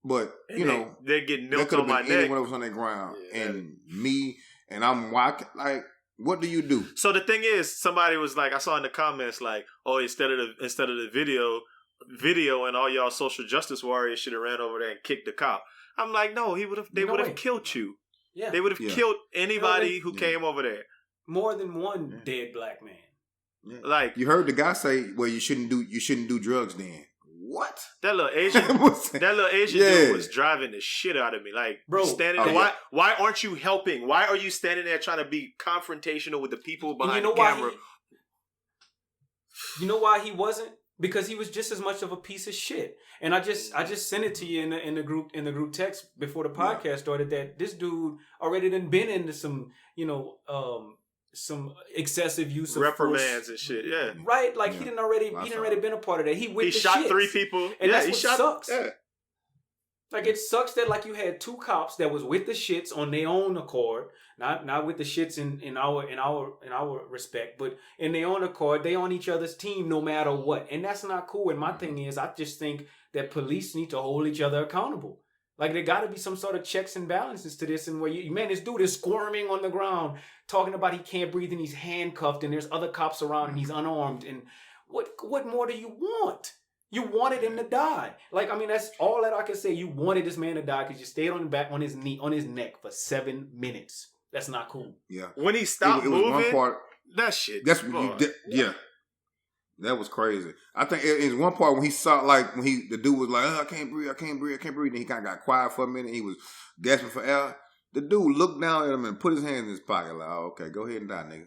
But, you know,
they're getting milked on my neck.
Any one of us on that ground. Yeah. And me, and I'm walking, like, what do you do?
So the thing is, somebody was like, I saw in the comments, like, oh, instead of the video and all y'all social justice warriors should have ran over there and kicked the cop. I'm like, no, they would have killed you.
Yeah.
They would have killed anybody who came over there.
More than one dead black man.
Yeah.
Like,
you heard the guy say, well, you shouldn't do drugs then. What?
That little Asian dude was driving the shit out of me. Like, bro, standing there. Why aren't you helping? Why are you standing there trying to be confrontational with the people behind the camera?
You know why he wasn't? Because he was just as much of a piece of shit. And I just sent it to you in the group text before the podcast started, that this dude already done been into some, you know, some excessive use of
reprimands
force.
And shit. Yeah.
Right? Like, he didn't already been a part of that. He
shot
shits.
3 people.
And that's what sucks.
Yeah.
Like, it sucks that, like, you had 2 cops that was with the shits on their own accord, not with the shits in our respect, but in their own accord, they on each other's team no matter what, and that's not cool. And my thing is, I just think that police need to hold each other accountable. Like, there got to be some sort of checks and balances to this, and where this dude is squirming on the ground, talking about he can't breathe and he's handcuffed, and there's other cops around and he's unarmed, and what more do you want? You wanted him to die. Like, I mean, that's all that I can say. You wanted this man to die because you stayed on his neck for 7 minutes. That's not cool.
Yeah.
When he stopped moving,
one part,
that shit.
That's what you did. Yeah. That was crazy. I think it was one part when he saw, like, the dude was like, oh, I can't breathe. And he kind of got quiet for a minute. He was gasping for air. The dude looked down at him and put his hands in his pocket. Like, oh, okay, go ahead and die,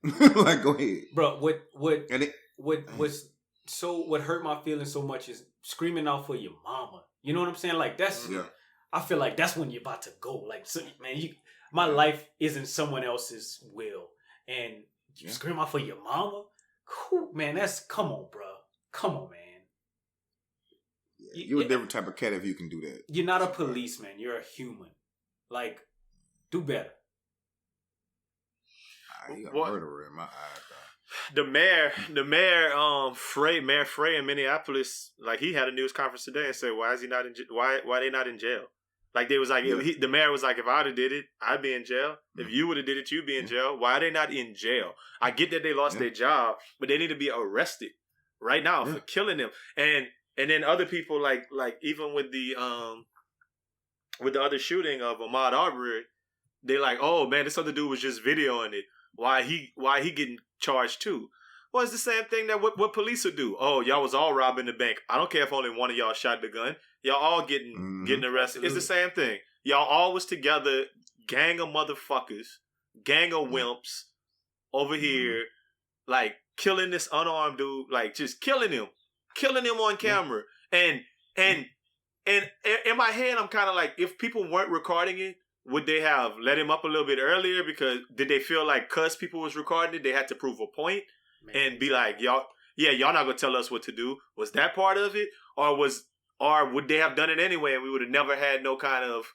nigga. Like, go ahead.
Bro, what hurt my feelings so much is screaming out for your mama. You know what I'm saying? Like, that's, I feel like that's when you're about to go. Like, so, man, my life isn't someone else's will. And you scream out for your mama? Cool, man, come on, bro. Come on, man.
Yeah, you're a different type of cat if you can do that.
You're not a policeman. You're a human. Like, do better.
You got a murderer in my eyes, bro.
The mayor, Mayor Frey in Minneapolis, like, he had a news conference today and said, why is he not in? Why they not in jail? Like, they was like, the mayor was like, if I'd have did it, I'd be in jail. If you would have did it, you'd be in jail. Why are they not in jail? I get that they lost their job, but they need to be arrested right now for killing them. And then other people, like even with the other shooting of Ahmaud Arbery, they're like, oh man, this other dude was just videoing it. Why he getting charged too? Well, it's the same thing that what police would do. Oh, y'all was all robbing the bank. I don't care if only one of y'all shot the gun. Y'all all getting arrested. Absolutely. It's the same thing. Y'all all was together, gang of motherfuckers, gang of wimps over here, like, killing this unarmed dude, like, just killing him on camera. And in my head, I'm kind of like, if people weren't recording it, would they have let him up a little bit earlier? Because did they feel like, cause people was recording it, they had to prove a point? And be like, y'all not gonna tell us what to do. Was that part of it, or would they have done it anyway, and we would have never had no kind of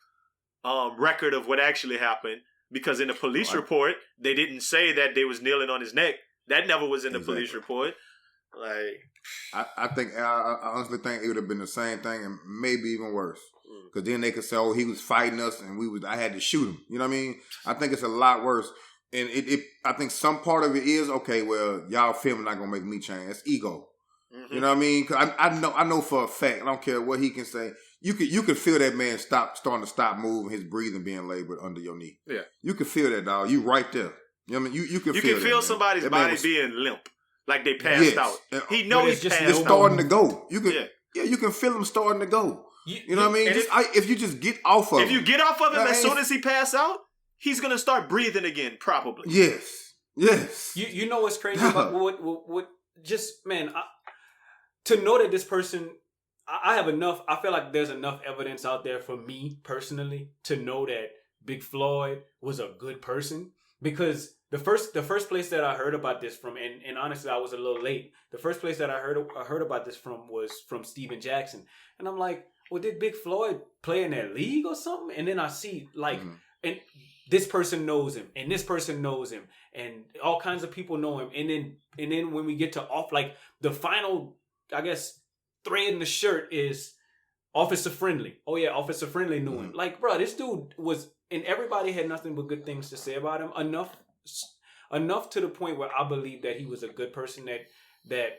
record of what actually happened? Because in the police report, they didn't say that they was kneeling on his neck. That never was in the police report. Like,
I honestly think it would have been the same thing, and maybe even worse. Because then they could say, "Oh, he was fighting us, and I had to shoot him." You know what I mean? I think it's a lot worse. And I think some part of it is, okay, well, y'all filming not gonna make me change. That's ego. Mm-hmm. You know what I mean? Cause I know for a fact. I don't care what he can say. You could feel that man starting to stop moving, his breathing being labored under your knee.
Yeah,
you could feel that, dog. You right there. You know what I mean? You can
You
feel
can feel somebody's
that man
body
was-
being limp, like they passed out. He know he's
just
passed
It's
out.
starting to go. You can, you can feel him starting to go. You know what I mean?
and
Just, if you just get off of him.
If you get off of him as
ain't-
soon as he pass out, he's gonna start breathing again, probably.
Yes.
You know what's crazy about what just man to know that this person. I have enough. I feel like there's enough evidence out there for me personally to know that Big Floyd was a good person, because the first place that I heard about this from, and honestly I was a little late. The first place that I heard about this from was from Steven Jackson, and I'm like, well, did Big Floyd play in that league or something? And then I see like, and this person knows him, and this person knows him, and all kinds of people know him, and then when we get to off, like the final, I guess, thread in the shirt is Officer Friendly. Oh yeah, Officer Friendly knew him. Like, bro, this dude was, and everybody had nothing but good things to say about him. Enough to the point where I believe that he was a good person, that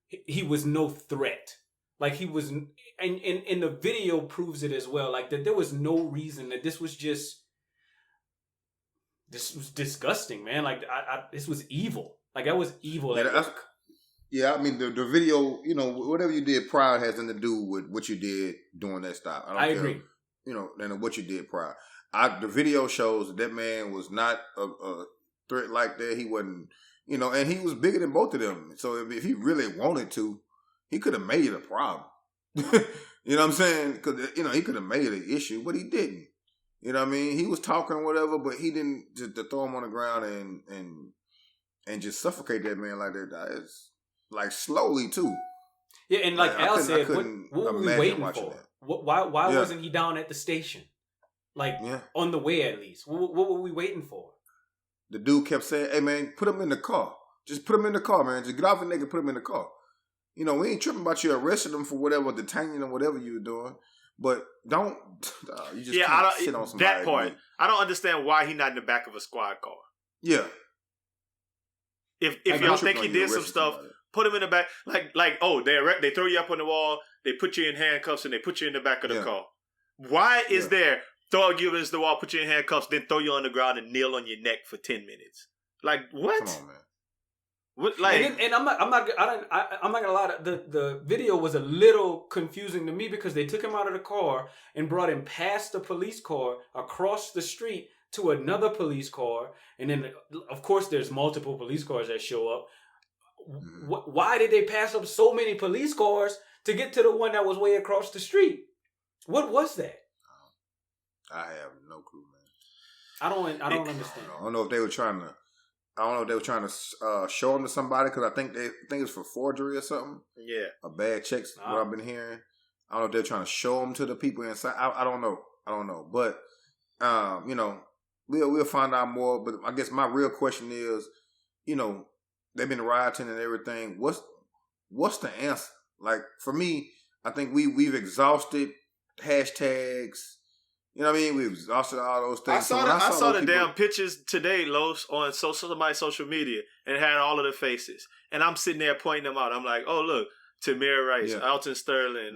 he was no threat. Like he was, and the video proves it as well. Like that there was no reason, that this was disgusting, man. Like this was evil. Like that was evil.
Yeah, I mean the video, you know, whatever you did prior has nothing to do with what you did during that stop. I
agree.
You know, than what you did prior. The video shows that man was not a threat like that. He wasn't, you know, and he was bigger than both of them. So if he really wanted to, he could have made it a problem. You know what I'm saying? Because, you know, he could have made it an issue, but he didn't. You know what I mean? He was talking or whatever, but he didn't just to throw him on the ground and just suffocate that man like that. It's like slowly too.
Yeah, and like Al said, what were we waiting for? Why wasn't he down at the station? Like on the way at least. What were we waiting for?
The dude kept saying, "Hey man, put him in the car. Just put him in the car, man. Just get off the nigga, put him in the car." You know, we ain't tripping about you arresting him for whatever, detaining him, whatever you were doing. But don't you just can't sit on somebody.
That part, I don't understand why he not in the back of a squad car.
Yeah.
If y'all think he did some stuff, put him in the back. Like oh, they throw you up on the wall, they put you in handcuffs, and they put you in the back of the car. Why is there throw you against the wall, put you in handcuffs, then throw you on the ground and kneel on your neck for 10 minutes? Like what?
Come on, man.
What, like,
and I'm not gonna lie. The video was a little confusing to me because they took him out of the car and brought him past the police car, across the street to another police car, and then of course there's multiple police cars that show up. Why did they pass up so many police cars to get to the one that was way across the street? What was that?
I have no clue, man.
I don't understand.
I don't know if they were trying to show him to somebody, because I think it's for forgery or something.
Yeah,
a bad check's what I've been hearing. I don't know if they're trying to show him to the people inside. I don't know. But you know, we'll find out more. But I guess my real question is, you know, they've been rioting and everything. What's the answer? Like for me, I think we've exhausted hashtags. You know what I mean? We've exhausted all those things.
I saw the damn pictures today, Los, on somebody's social media, and it had all of the faces. And I'm sitting there pointing them out. I'm like, oh, look, Tamir Rice, Alton Sterling,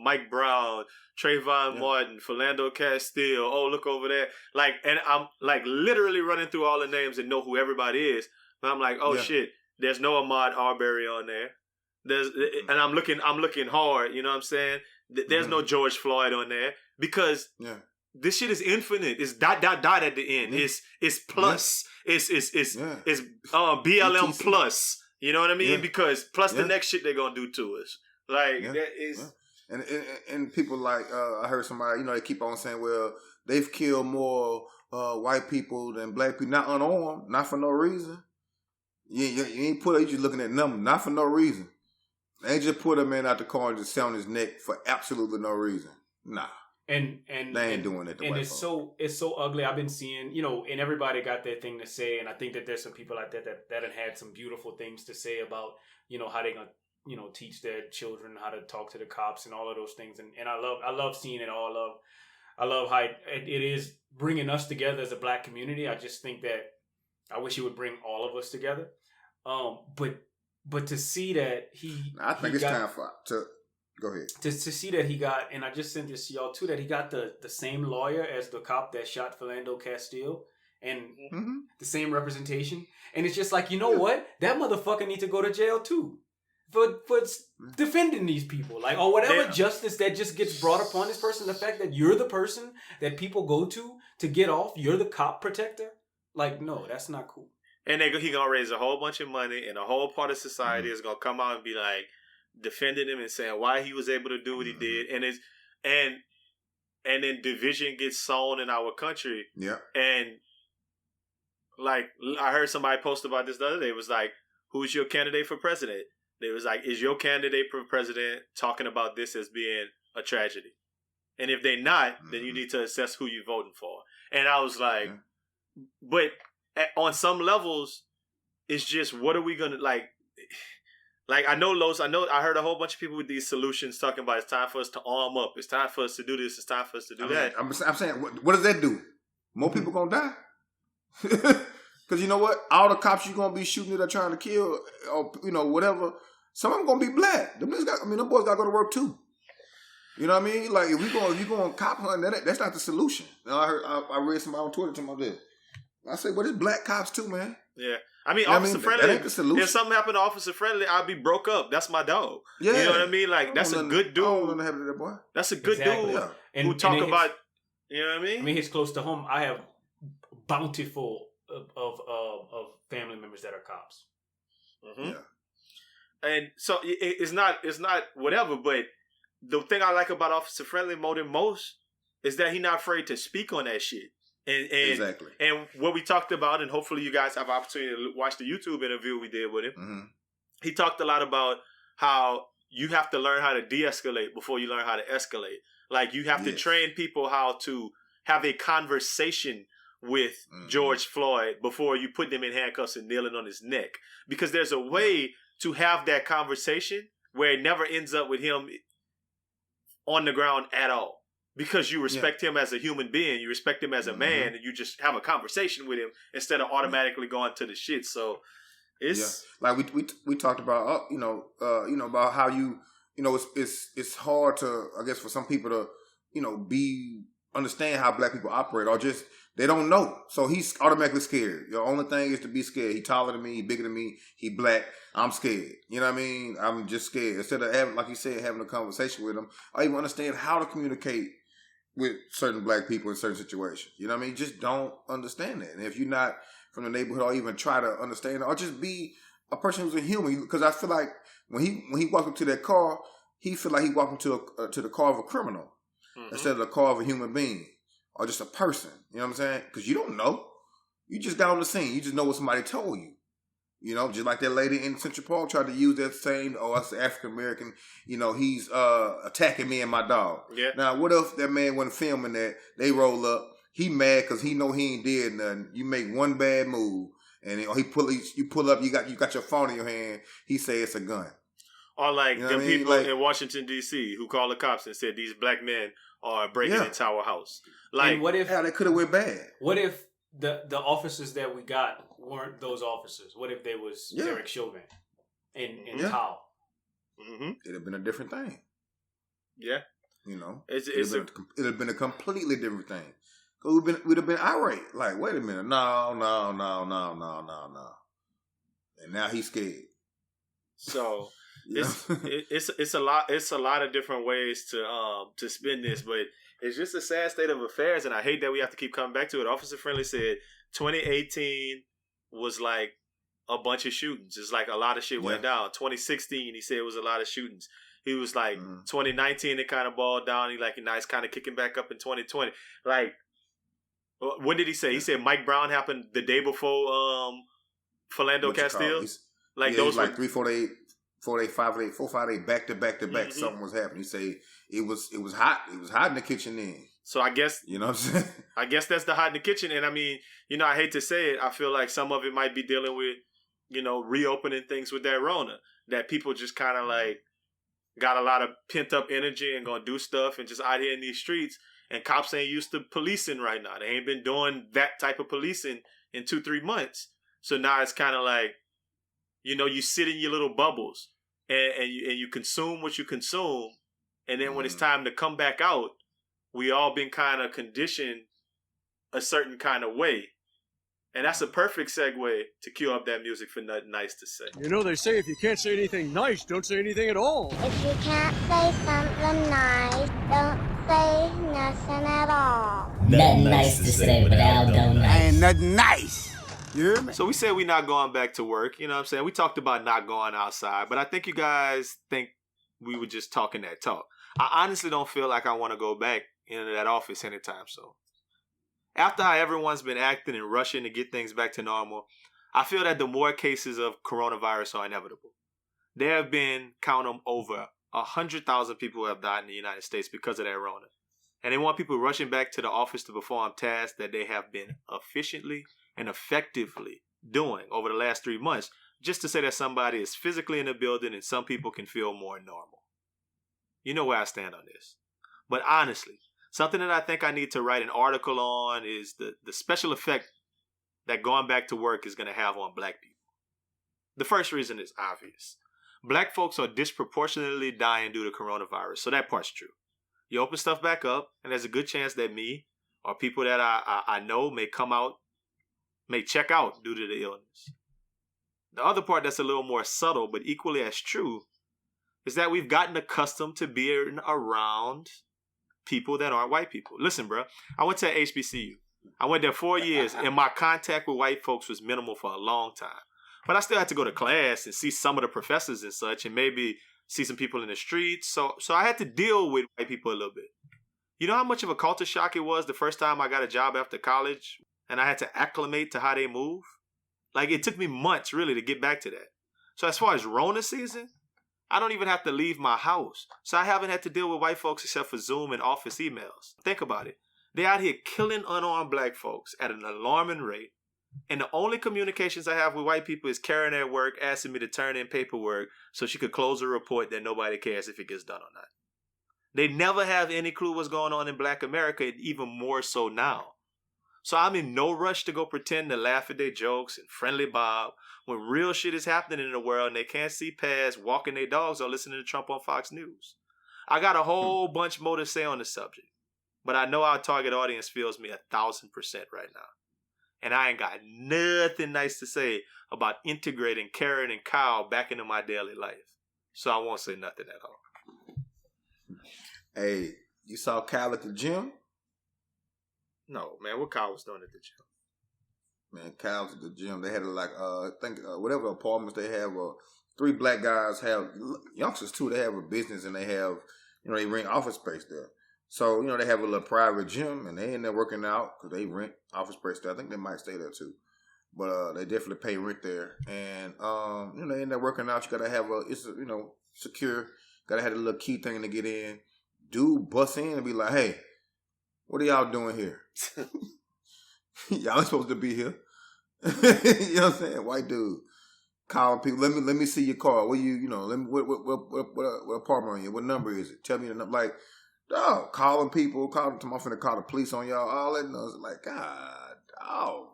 Mike Brown, Trayvon Martin, Philando Castile. Oh, look over there. Like, and I'm like literally running through all the names and know who everybody is. But I'm like, oh shit, there's no Ahmaud Arbery on there. And I'm looking hard. You know what I'm saying? There's no George Floyd on there, because this shit is infinite. It's ... at the end. It's plus. It's BLM plus. You know what I mean? Because plus the next shit they're gonna do to us. Like that is.
And people like I heard somebody, you know, they keep on saying, well, they've killed more white people than black people, not unarmed, not for no reason. You ain't put it. You just looking at numbers, not for no reason. They just put a man out the car and just sit on his neck for absolutely no reason. Nah.
And
they ain't doing it.
And it's so ugly. I've been seeing, you know, and everybody got their thing to say, and I think that there's some people out there that have had some beautiful things to say about, you know, how they gonna, you know, teach their children how to talk to the cops and all of those things. And I love seeing it all. I love how it is bringing us together as a black community. I just think that I wish it would bring all of us together. But to see that
I think it's time to go ahead.
To see that he got, and I just sent this to y'all too, that he got the same lawyer as the cop that shot Philando Castile, and
Mm-hmm.
the same representation. And it's just like, you know what? That motherfucker needs to go to jail too. For defending these people. Like, or whatever justice that just gets brought upon this person. The fact that you're the person that people go to get off. You're the cop protector. Like, no, that's not cool.
And he gonna raise a whole bunch of money, and a whole part of society is gonna come out and be like defending him and saying why he was able to do what he did. And then division gets sown in our country.
Yeah.
And like I heard somebody post about this the other day. It was like, who's your candidate for president? It was like, is your candidate for president talking about this as being a tragedy? And if they're not, then you need to assess who you're voting for. And I was like, but on some levels, it's just, what are we going to like I know Los, I heard a whole bunch of people with these solutions talking about it's time for us to arm up. It's time for us to do this. It's time for us to do that.
I'm saying, what does that do? More people going to die? Because you know what? All the cops you're going to be shooting that are trying to kill, or, whatever, some of them going to be black. Them boys got to go to work too. You know what I mean? Like, if you going cop hunting, that's not the solution. I read somebody on Twitter talking about this. I say, but it's black cops too, man.
Yeah. I mean, Officer Friendly,
that ain't the solution.
If something happened to Officer Friendly, I'd be broke up. That's my dog.
Yeah.
You know what I mean? Like, that's a good dude.
I don't want to happen to that boy.
That's a good dude who talk about, you know what I mean?
I mean, it's close to home. I have bountiful of family members that are cops.
Mm-hmm. Yeah. And so it's not whatever, but the thing I like about Officer Friendly more than most is that he's not afraid to speak on that shit. And
exactly.
And what we talked about, and hopefully you guys have an opportunity to watch the YouTube interview we did with him.
Mm-hmm.
He talked a lot about how you have to learn how to de-escalate before you learn how to escalate. Like, you have to train people how to have a conversation with George Floyd before you put them in handcuffs and kneeling on his neck. Because there's a way to have that conversation where it never ends up with him on the ground at all. Because you respect him as a human being, you respect him as a man, and you just have a conversation with him instead of automatically going to the shit. So it's
like we talked about, about how it's hard to, I guess, for some people to understand how black people operate, or just they don't know. So he's automatically scared. The only thing is to be scared. He taller than me, he bigger than me, he black. I'm scared. You know what I mean? I'm just scared. Instead of having, like you said, having a conversation with him, I even understand how to communicate with certain black people in certain situations. You know what I mean? Just don't understand that. And if you're not from the neighborhood, or even try to understand it, or just be a person who's a human. Because I feel like when he walked up to that car, he feel like he walked into to the car of a criminal instead of the car of a human being or just a person. You know what I'm saying? Because you don't know. You just got on the scene. You just know what somebody told you. You know, just like that lady in Central Park tried to use that saying, us African American, he's attacking me and my dog.
Yeah.
Now, what if that man wasn't filming that? They roll up. He mad because he know he ain't did nothing. You make one bad move, and you pull up. You got your phone in your hand. He say it's a gun.
Or like the people in Washington D.C. who called the cops and said these black men are breaking into our house. Like,
and what if
they could have went bad?
What if the officers that we got weren't those officers? What if they was Derek Chauvin and Tao?
Mm-hmm.
It'd have been a different thing.
Yeah.
It'd have been a completely different thing. We'd have been irate. Like, wait a minute, no. And now he's scared.
So it's a lot of different ways to spin this, but it's just a sad state of affairs, and I hate that we have to keep coming back to it. Officer Friendly said 2018 was like a bunch of shootings. It's like a lot of shit went down. 2016, he said it was a lot of shootings. He was like 2019, it kind of balled down. It's kind of kicking back up in 2020. Like, what did he say? He said Mike Brown happened the day before Philando Castile. Those
were like 3, 4 days, 4 days, 5 days, 4, 5 days back to back to back. Something was happening. He said it was hot. It was hot in the kitchen then.
So I guess
you know what I'm saying.
I guess that's the hot in the kitchen. And I mean, I hate to say it. I feel like some of it might be dealing with reopening things with that Rona. That people just kind of like got a lot of pent up energy and gonna do stuff and just out here in these streets. And cops ain't used to policing right now. They ain't been doing that type of policing in 2-3 months. So now it's kind of like, you sit in your little bubbles and you consume what you consume. And then when it's time to come back out, we all been kind of conditioned a certain kind of way. And that's a perfect segue to cue up that music for Nothin NICE to say.
You know, they say if you can't say anything nice, don't say anything at all.
If you can't say something nice, don't say nothing at all.
Nothing nice to say, but Aldo NICE.
Ain't nothing nice. You hear me?
So we said we not going back to work. You know what I'm saying? We talked about not going outside, but I think you guys think we were just talking that talk. I honestly don't feel like I want to go back into that office anytime soon. After how everyone's been acting and rushing to get things back to normal, I feel that the more cases of coronavirus are inevitable. There have been, count them, over 100,000 people who have died in the United States because of that Rona. And they want people rushing back to the office to perform tasks that they have been efficiently and effectively doing over the last 3 months, just to say that somebody is physically in the building and some people can feel more normal. You know where I stand on this. But honestly, something that I think I need to write an article on is the special effect that going back to work is going to have on black people. The first reason is obvious. Black folks are disproportionately dying due to coronavirus, so that part's true. You open stuff back up, and there's a good chance that me or people that I know may check out due to the illness. The other part that's a little more subtle, but equally as true, is that we've gotten accustomed to being around people that aren't white people. Listen, bro, I went to HBCU. I went there 4 years, and my contact with white folks was minimal for a long time. But I still had to go to class and see some of the professors and such, and maybe see some people in the streets. So I had to deal with white people a little bit. You know how much of a culture shock it was the first time I got a job after college, and I had to acclimate to how they move? Like, it took me months, really, to get back to that. So as far as Rona season, I don't even have to leave my house. So I haven't had to deal with white folks except for Zoom and office emails. Think about it. They're out here killing unarmed black folks at an alarming rate. And the only communications I have with white people is Karen at work asking me to turn in paperwork so she could close a report that nobody cares if it gets done or not. They never have any clue what's going on in black America, and even more so now. So I'm in no rush to go pretend to laugh at their jokes and friendly Bob when real shit is happening in the world and they can't see past walking their dogs or listening to Trump on Fox News. I got a whole bunch more to say on the subject, but I know our target audience feels me 1,000% right now. And I ain't got nothing nice to say about integrating Karen and Kyle back into my daily life. So I won't say nothing at all.
Hey, you saw Kyle at the gym?
No, man, what Kyle was doing at the gym?
Man, Kyle's at the gym. They had whatever apartments they have. 3 black guys have, youngsters too, they have a business and they have, they rent office space there. So, they have a little private gym and they in there working out because they rent office space there. I think they might stay there too. But they definitely pay rent there. And, they in there working out. You got to have secure. Got to have a little key thing to get in. Dude bust in and be like, hey, what are y'all doing here? Y'all ain't supposed to be here. You know what I'm saying? White dude. Calling people, let me see your car. What what apartment are you? What number is it? Tell me the number. Like, dog, calling people, calling them, I'm finna call the police on y'all. All that knows, like, God, oh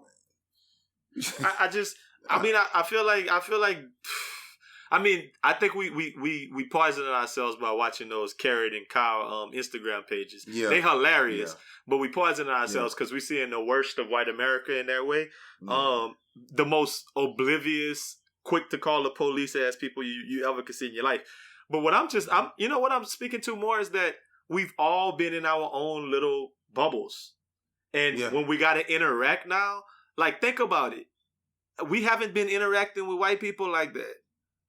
man.
I feel like. I think we poisoned ourselves by watching those Karen and Kyle Instagram pages. Yeah. They hilarious, but we poisoned ourselves because we seeing the worst of white America in that way. Yeah. The most oblivious, quick to call the police ass people you ever could see in your life. But what I'm speaking to more is that we've all been in our own little bubbles. And when we got to interact now, like, think about it. We haven't been interacting with white people like that.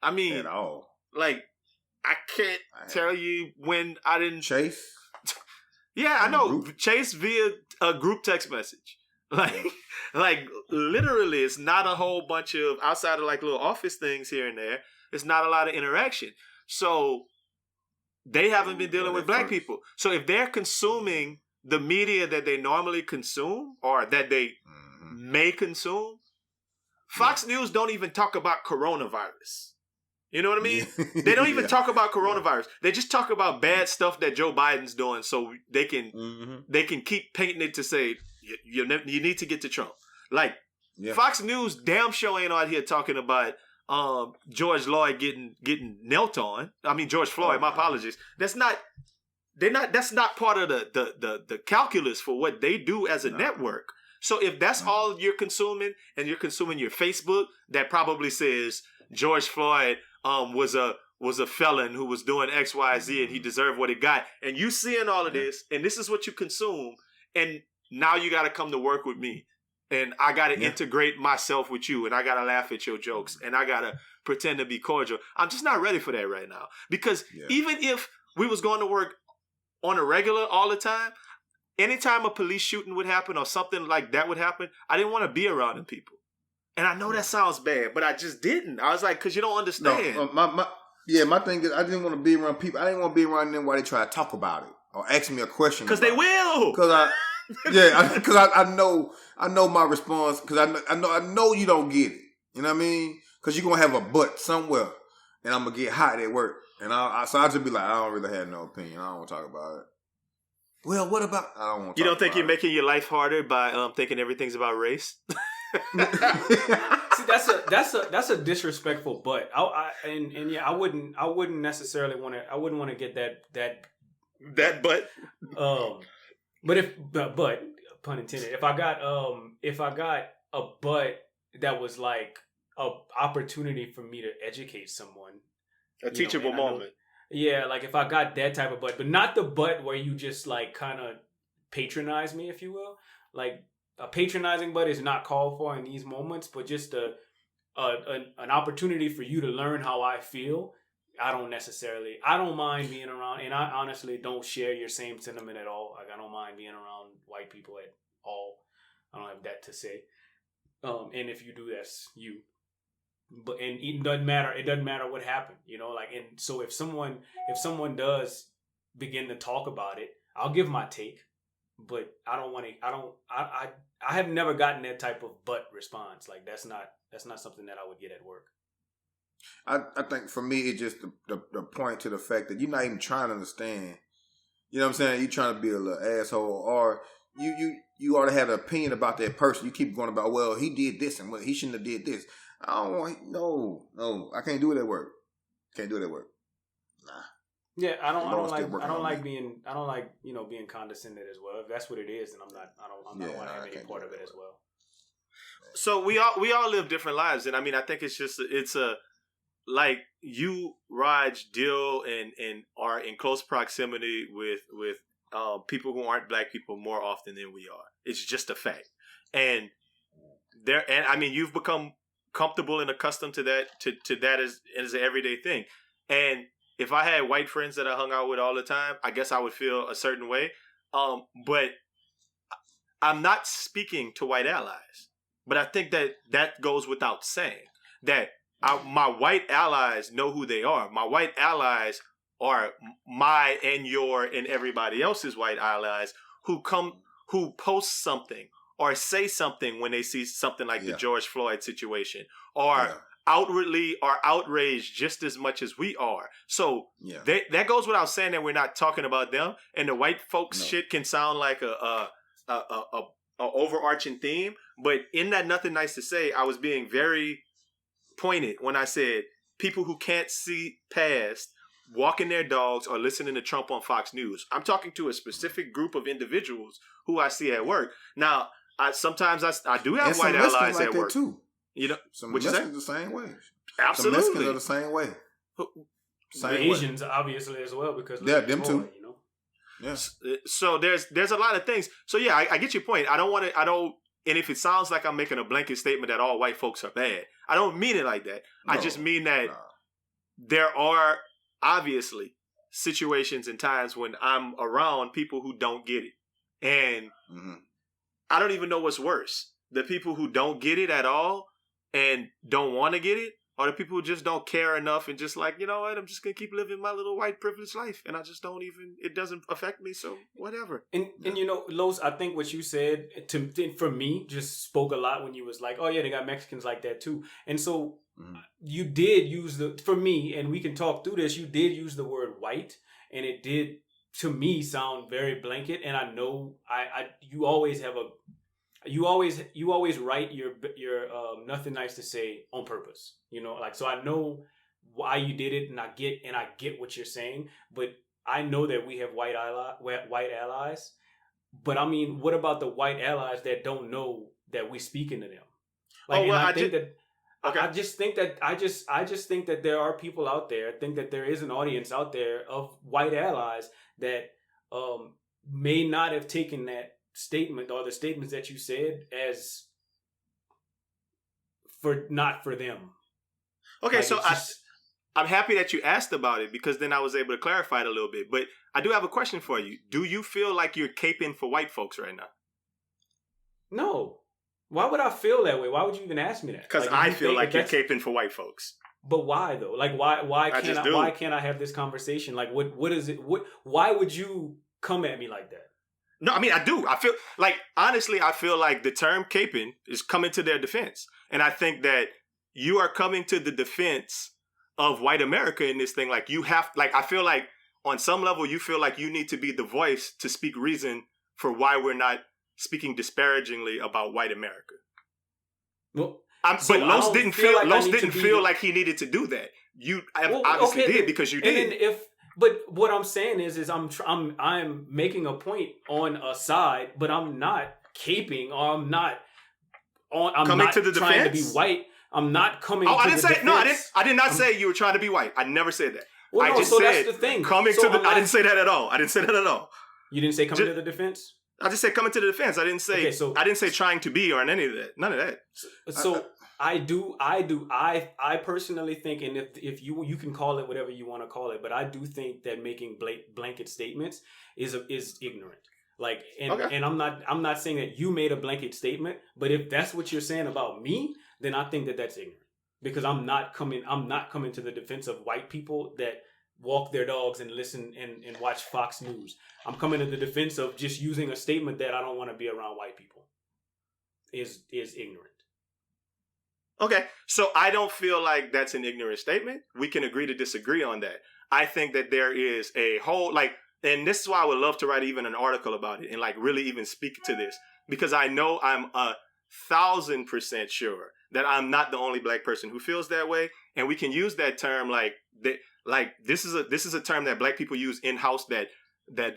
I mean,
at all.
Like, I can't tell you when I didn't
Chase.
Yeah, I know. Chase via a group text message. Like literally, it's not a whole bunch of, outside of like little office things here and there, it's not a lot of interaction. So they haven't been dealing with black people. So if they're consuming the media that they normally consume or that they may consume, Fox News don't even talk about coronavirus. You know what I mean? They don't even talk about coronavirus. They just talk about bad stuff that Joe Biden's doing, so they can keep painting it to say you need to get to Trump. Like Fox News, damn sure ain't out here talking about George Floyd getting knelt on. I mean George Floyd. My apologies. That's not part of the calculus for what they do as a network. So if that's all you're consuming, and you're consuming your Facebook that probably says George Floyd was a felon who was doing X, Y, Z, and he deserved what he got, and you seeing all of this, and this is what you consume, and now you got to come to work with me, and I got to integrate myself with you, and I got to laugh at your jokes, and I got to pretend to be cordial. I'm just not ready for that right now, because even if we was going to work on a regular all the time, anytime a police shooting would happen or something like that would happen, I didn't want to be around them people. And I know that sounds bad, but I just didn't. I was like, because you don't understand.
No, my thing is, I didn't want to be around people. I didn't want to be around them while they try to talk about it or ask me a question.
Because they will.
Because I know my response. Because I know you don't get it. You know what I mean? Because you're gonna have a butt somewhere, and I'm gonna get hot at work, and so I just be like, I don't really have no opinion. I don't want to talk about it. Well, what about? I don't want.
You don't think you're making your life harder by thinking everything's about race?
See, that's a disrespectful butt. I wouldn't necessarily want to. I wouldn't want to get that
butt.
But pun intended. If I got a butt that was like a opportunity for me to educate someone,
a teachable moment.
Yeah, like if I got that type of butt, but not the butt where you just like kind of patronize me, if you will. Like a patronizing butt is not called for in these moments, but just an opportunity for you to learn how I feel. I don't mind being around, and I honestly don't share your same sentiment at all. Like I don't mind being around white people at all. I don't have that to say. And if you do, that's you. But it doesn't matter. It doesn't matter what happened, you know. Like, and so if someone does begin to talk about it, I'll give my take. But I don't want to. I have never gotten that type of butt response. Like that's not something that I would get at work.
I think for me, it's just the point to the fact that you're not even trying to understand. You know what I'm saying? You're trying to be a little asshole, or you already have an opinion about that person. You keep going about, well, he did this and well, he shouldn't have did this. I don't want. No, I can't do it at work. Can't do it at work. Nah.
Yeah, I don't like being being condescended as well. If that's what it is, then I don't want to have any part of it as well.
So we all live different lives, and I mean, I think it's a like you, Raj, deal and are in close proximity with people who aren't black people more often than we are. It's just a fact, and I mean, you've become comfortable and accustomed to that as an everyday thing, and if I had white friends that I hung out with all the time, I guess I would feel a certain way. But I'm not speaking to white allies. But I think that goes without saying. That my white allies know who they are. My white allies are my and your and everybody else's white allies who post something or say something when they see something like the George Floyd situation, or outwardly are outraged just as much as we are. So that goes without saying that we're not talking about them. And the white folks shit can sound like a overarching theme, but in that Nothin Nice to Say, I was being very pointed when I said people who can't see past walking their dogs or listening to Trump on Fox News. I'm talking to a specific group of individuals who I see at work. Now, sometimes I do have white allies like at work too. You know,
some Mexicans the same way.
Absolutely,
some Mexicans are the same way.
The Asians obviously as well because
them too.
You know.
Yes.
So there's a lot of things. So yeah, I get your point. And if it sounds like I'm making a blanket statement that all white folks are bad, I don't mean it like that. No, I just mean that there are obviously situations and times when I'm around people who don't get it. And I don't even know what's worse. The people who don't get it at all and don't want to get it, or the people who just don't care enough and just like, you know what, I'm just going to keep living my little white privileged life. And I just don't even, it doesn't affect me. So whatever.
And you know, Los, I think what you said for me just spoke a lot when you was like, oh yeah, they got Mexicans like that too. And so you did use for me, and we can talk through this, you did use the word white, and it did to me sound very blanket. And I know you always have you always write your Nothin Nice to Say on purpose, you know, like, so I know why you did it, and I get what you're saying, but I know that we have white allies, But I mean, what about the white allies that don't know that we speaking to them? I just think that there are people out there. I think that there is an audience out there of white allies that may not have taken that statement or the statements that you said as not for them.
Okay,
like,
so I'm happy that you asked about it, because then I was able to clarify it a little bit. But I do have a question for you. Do you feel like you're caping for white folks right now?
No. Why would I feel that way? Why would you even ask me that?
Because I feel like you're caping for white folks.
But why though? Like why can't I have this conversation? Like what is it? Why would you come at me like that?
No, I mean, I do. I feel like, honestly, I feel like the term caping is coming to their defense. And I think that you are coming to the defense of white America in this thing. Like, you have, like, I feel like on some level, you feel like you need to be the voice to speak reason for why we're not speaking disparagingly about white America.
Well,
but Los didn't feel like he needed to do that. You obviously did, because you did.
But what I'm saying is I'm making a point on a side, but I'm not caping, or I'm not
coming to the
trying
defense?
to be white. I'm not coming.
Oh,
to
I didn't
the
say
defense.
no. I did not say you were trying to be white. I never said that.
Well,
I just
so
said
that's the thing.
I didn't say that at all. I didn't say that at all.
You didn't say coming to the defense?
I just said coming to the defense. I didn't say. I didn't say trying to be or any of that. None of that.
So I do. I personally think, and if you can call it whatever you want to call it, but I do think that making blanket statements is ignorant. Like, and I'm not saying that you made a blanket statement, but if that's what you're saying about me, then I think that that's ignorant, because I'm not coming to the defense of white people that walk their dogs and listen and watch Fox News. I'm coming to the defense of just using a statement that I don't want to be around white people is ignorant.
Okay, so I don't feel like that's an ignorant statement. We can agree to disagree on that. I think that there is a whole, like, and this is why I would love to write even an article about it and like really even speak to this, because I know I'm 1,000% sure that I'm not the only black person who feels that way, and we can use that term like that. Like, this is a term that black people use in-house that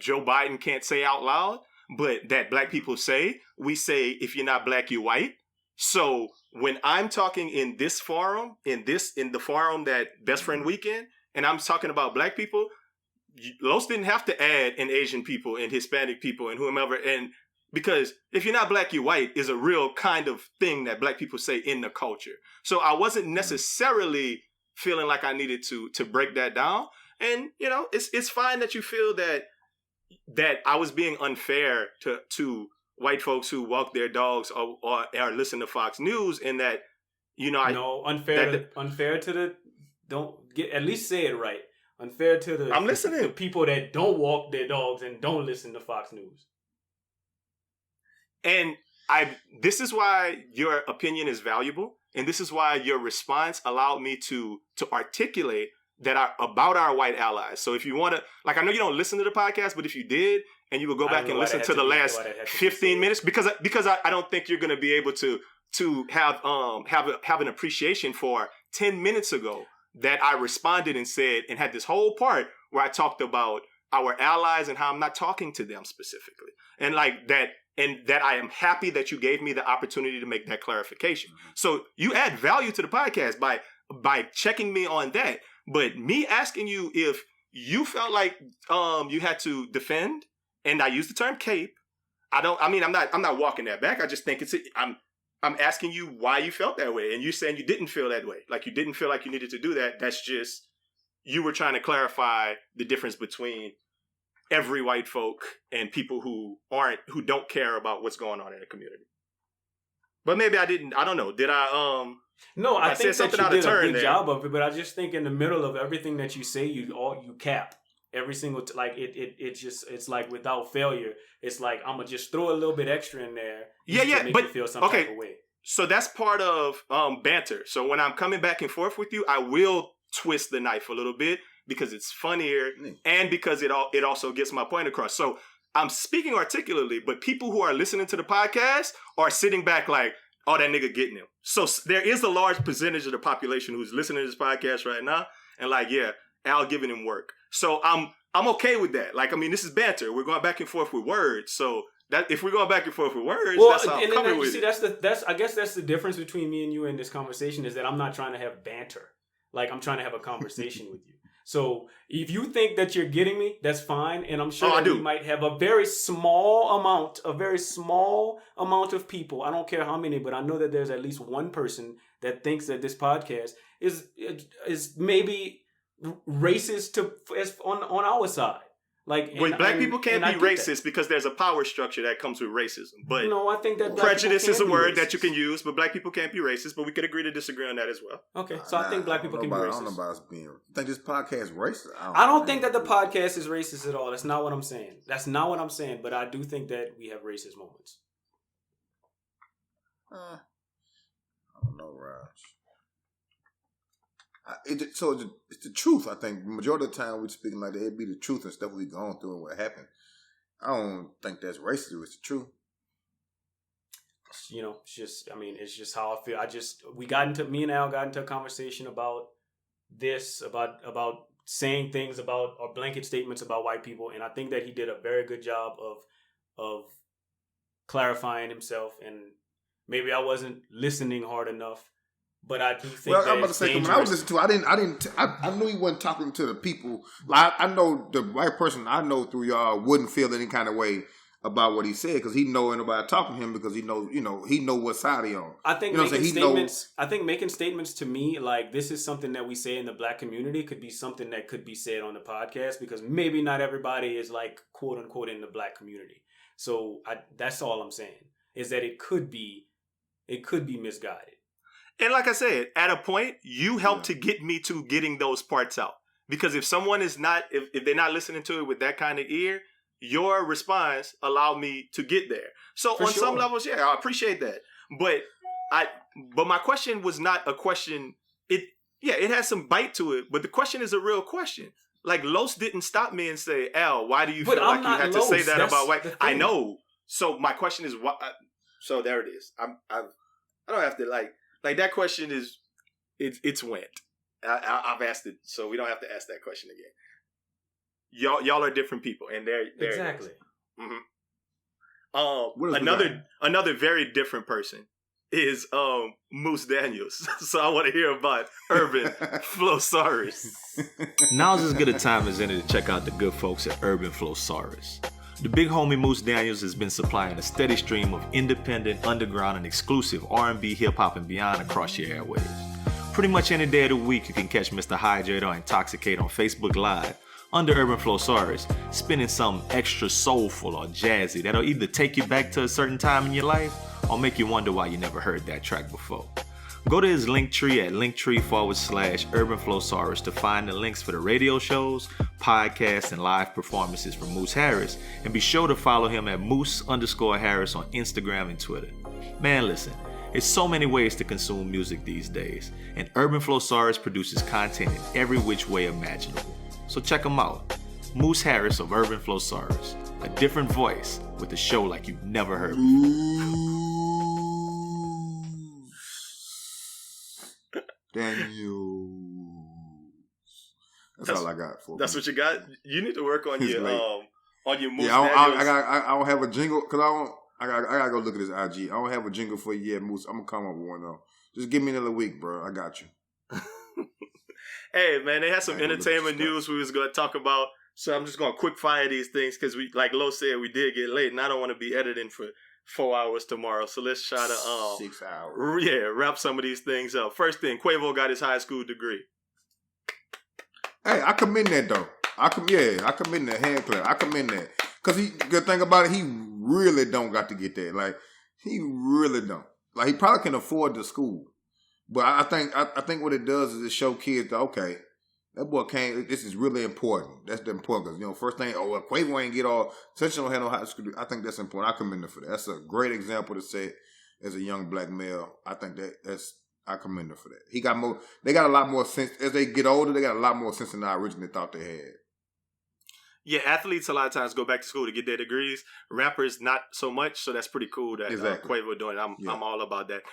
Joe Biden can't say out loud, but that black people say. We say, if you're not black, you're white. So when I'm talking in this forum, in the forum that Best Friend Weekend, and I'm talking about black people, Los didn't have to add in Asian people and Hispanic people and whomever, and because if you're not black, you're white is a real kind of thing that black people say in the culture. So I wasn't necessarily feeling like I needed to break that down. And, you know, it's fine that you feel that I was being unfair to white folks who walk their dogs or listen to Fox News, and that, you know,
unfair to the, don't get, at least say it right. Unfair to the,
I'm listening.
The people that don't walk their dogs and don't listen to Fox News.
And this is why your opinion is valuable, and this is why your response allowed me to articulate that about our white allies. So if you want to, like, I know you don't listen to the podcast, but if you did, and you would go back and listen to the last 15 minutes, because I don't think you're going to be able to have an appreciation for 10 minutes ago that I responded and said, and had this whole part where I talked about our allies and how I'm not talking to them specifically, and like that. And that I am happy that you gave me the opportunity to make that clarification. So you add value to the podcast by checking me on that. But me asking you if you felt like you had to defend, and I use the term cape, I'm not walking that back. I just think I'm asking you why you felt that way, and you're saying you didn't feel that way, like you didn't feel like you needed to do that. That's just, you were trying to clarify the difference between every white folk and people who don't care about what's going on in the community. But maybe I didn't. I don't know. Did I?
No, I think that you did a good job of it. But I just think in the middle of everything that you say, you cap every single like it's like without failure. It's like I'm gonna just throw a little bit extra in there. To make you feel some type of way.
So that's part of banter. So when I'm coming back and forth with you, I will twist the knife a little bit, because it's funnier and because it also gets my point across. So I'm speaking articulately, but people who are listening to the podcast are sitting back like, oh, that nigga getting him. So there is a large percentage of the population who's listening to this podcast right now and like, yeah, Al giving him work. So I'm okay with that. Like, I mean, this is banter. We're going back and forth with words. So That if we're going back and forth with words,
Well,
that's how I'm coming with it.
I guess that's the difference between me and you in this conversation is that I'm not trying to have banter. Like I'm trying to have a conversation with you. So if you think that you're getting me, that's fine. And I'm sure that we might have a very small amount of people. I don't care how many, but I know that there's at least one person that thinks that this podcast is maybe racist on our side. Like,
black people can't be racist because there's a power structure that comes with racism. But
no, I think that
prejudice is a word that you can use, but black people can't be racist. But we could agree to disagree on that as well.
Okay, so I think black people can be racist.
I don't know about us being. You think this podcast is racist?
I don't think that the podcast is racist at all. That's not what I'm saying. But I do think that we have racist moments.
I don't know, Raj. It's the truth. I think the majority of the time we're speaking like that, it'd be the truth and stuff we've gone through and what happened. I don't think that's racist. It's the truth.
You know, it's just how I feel. Me and Al got into a conversation about this, about saying things about or blanket statements about white people, and I think that he did a very good job of clarifying himself. And maybe I wasn't listening hard enough. But I do think
I'm about to say, when I was listening to it, I knew he wasn't talking to the people. Like, I know the white person I know through y'all wouldn't feel any kind of way about what he said because he know anybody talking to him because he know what side he on.
I think making statements to me like this is something that we say in the black community could be something that could be said on the podcast because maybe not everybody is like quote unquote in the black community. So that's all I'm saying is that it could be misguided.
And like I said, at a point, you helped to get me to getting those parts out. Because if someone is not, if they're not listening to it with that kind of ear, your response allowed me to get there. So on some levels, yeah, I appreciate that. But my question was not a question. It has some bite to it, but the question is a real question. Like Los didn't stop me and say, Al, why do you feel like you had to say that about white? I know. So my question is, why? So there it is. I don't have to like that question is, it's went. I've asked it, so we don't have to ask that question again. Y'all are different people, and they're
exactly.
Another very different person is Moose Daniels. So I want to hear about Urban Flowsaurus.
Now's as good a time as any to check out the good folks at Urban Flowsaurus. The big homie Moose Daniels has been supplying a steady stream of independent, underground, and exclusive R&B, hip-hop, and beyond across your airwaves. Pretty much any day of the week, you can catch Mr. Hydrate or Intoxicate on Facebook Live under Urban Flowsaurus, spinning something extra soulful or jazzy that'll either take you back to a certain time in your life or make you wonder why you never heard that track before. Go to his Linktree at Linktree/Urban Flowsaurus to find the links for the radio shows, podcasts, and live performances from Moose Harris, and be sure to follow him at Moose_Harris on Instagram and Twitter. Man, listen, there's so many ways to consume music these days, and Urban Flowsaurus produces content in every which way imaginable. So check him out. Moose Harris of Urban Flowsaurus, a different voice with a show like you've never heard before.
Daniel. That's all I got for.
That's what you got. You need to work on your Moose.
Yeah, I don't have a jingle because I gotta go look at his IG. I don't have a jingle for you yet, Moose. I'm gonna come up with one though. Just give me another week, bro. I got you.
Hey man, they had some entertainment news we was gonna talk about. So I'm just gonna quick fire these things because we, like Lo said, we did get late, and I don't want to be editing for 4 hours tomorrow. So let's try to
6 hours.
Yeah, wrap some of these things up. First thing, Quavo got his high school degree.
Hey, I commend that though. I commend that hand clap. I commend that because good thing about it, he really don't got to get that. Like he really don't. Like he probably can afford the school, but I think what it does is it show kids that okay, that boy came. This is really important. That's the important because first thing. Oh, well, Quavo ain't get all. Since you don't have no high school, I think that's important. I commend him for that. That's a great example to set as a young black male. I think I commend him for that. He got more. They got a lot more sense as they get older. They got a lot more sense than I originally thought they had.
Yeah, athletes a lot of times go back to school to get their degrees. Rappers not so much. So that's pretty cool that Quavo doing. I'm all about that.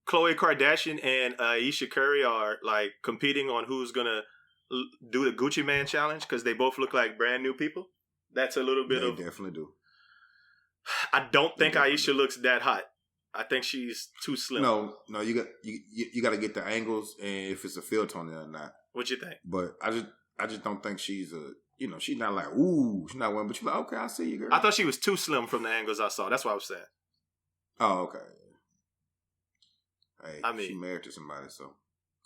Khloe Kardashian and Ayesha Curry are like competing on who's gonna do the Gucci Man challenge because they both look like brand new people. That's a little bit
They definitely do.
I don't think Ayesha looks that hot. I think she's too slim.
No, you got to get the angles and if it's a filter on it or not.
What you think?
But I just don't think she's she's not like ooh, she's not one. But you're like, okay, I see you, girl.
I thought she was too slim from the angles I saw. That's what I was saying.
Oh, okay. Hey,
I mean,
she married to somebody, so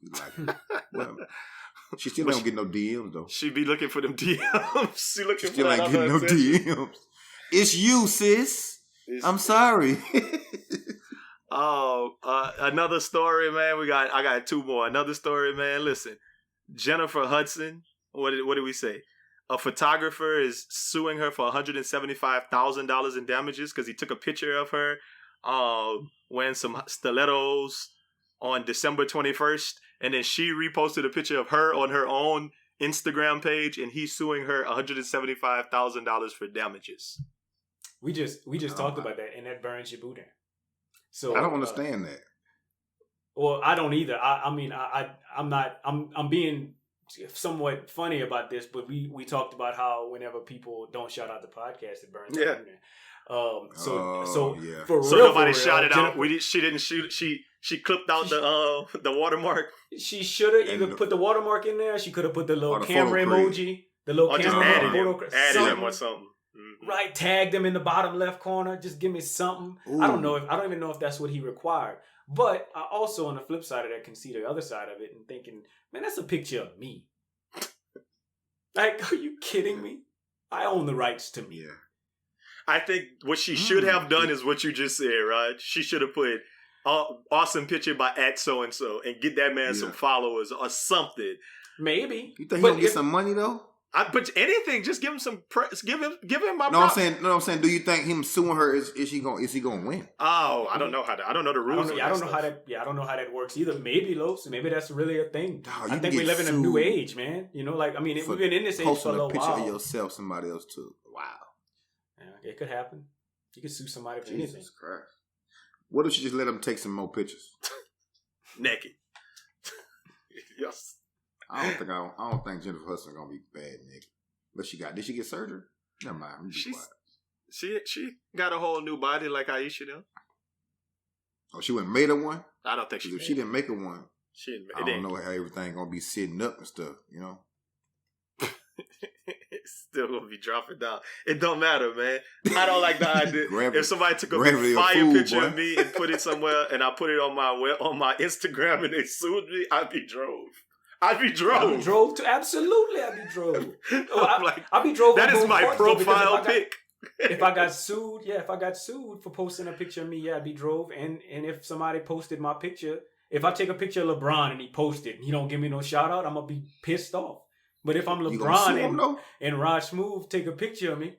you like well, she still don't get no DMs though.
She be looking for them DMs. She
still ain't getting no DMs. It's you, sis. I'm sorry.
Another story, man. I got two more. Another story, man. Listen, Jennifer Hudson. What did we say? A photographer is suing her for $175,000 in damages because he took a picture of her wearing some stilettos on December 21st, and then she reposted a picture of her on her own Instagram page, and he's suing her $175,000 for damages.
We just talked about that, and that Burned His Boudin. So
I don't understand that.
Well, I don't either. I'm being somewhat funny about this, but we talked about how whenever people don't shout out the podcast, it burns.
Yeah.
For real,
nobody shouted out. She didn't shoot. She clipped out the watermark.
She should have either put the watermark in there. She could have put the little camera emoji, the little camera
added him or something. Mm-hmm.
Right, tagged him in the bottom left corner. Just give me something.
Ooh.
I don't even know if that's what he required. But I also, on the flip side of that, can see the other side of it and thinking, man, that's a picture of me. Like, are you kidding me? I own the rights to me.
Yeah.
I think what she should have done is what you just said, right? She should have put awesome picture by @so-and-so and get that man some followers or something.
Maybe.
You think he'll get some money though?
But anything, just give him some press. Give him my.
No, I'm saying. Do you think him suing her is he going to win?
Oh, I don't know I don't know the rules.
I don't know how that works either. Maybe Los. Maybe that's really a thing. I think we live in a new age, man. You know, like we've been in this age for a little while.
Posting a picture of yourself, somebody else too. Wow.
Yeah, it could happen. You could sue somebody for anything.
Christ. What if she just let him take some more pictures?
Naked. Yes.
I don't think Jennifer Hudson gonna be bad naked. But did she get surgery? Never mind.
She got a whole new body like Ayesha did.
Oh, she went and made her one?
I don't think
if she didn't make her one,
I
don't know how everything gonna be sitting up and stuff, you know?
It's still gonna be dropping down. It don't matter, man. I don't like the idea. If somebody took a fire picture of me and put it somewhere, and I put it on my Instagram, and they sued me, I'd be drove. I'd be drove
too. Absolutely, I'd be drove. I'd be drove.
That is my profile pic.
If I got sued for posting a picture of me, I'd be drove. And if somebody posted my picture, if I take a picture of LeBron and he posted and he don't give me no shout out, I'm gonna be pissed off. But if I'm LeBron and Rog Smuve take a picture of me,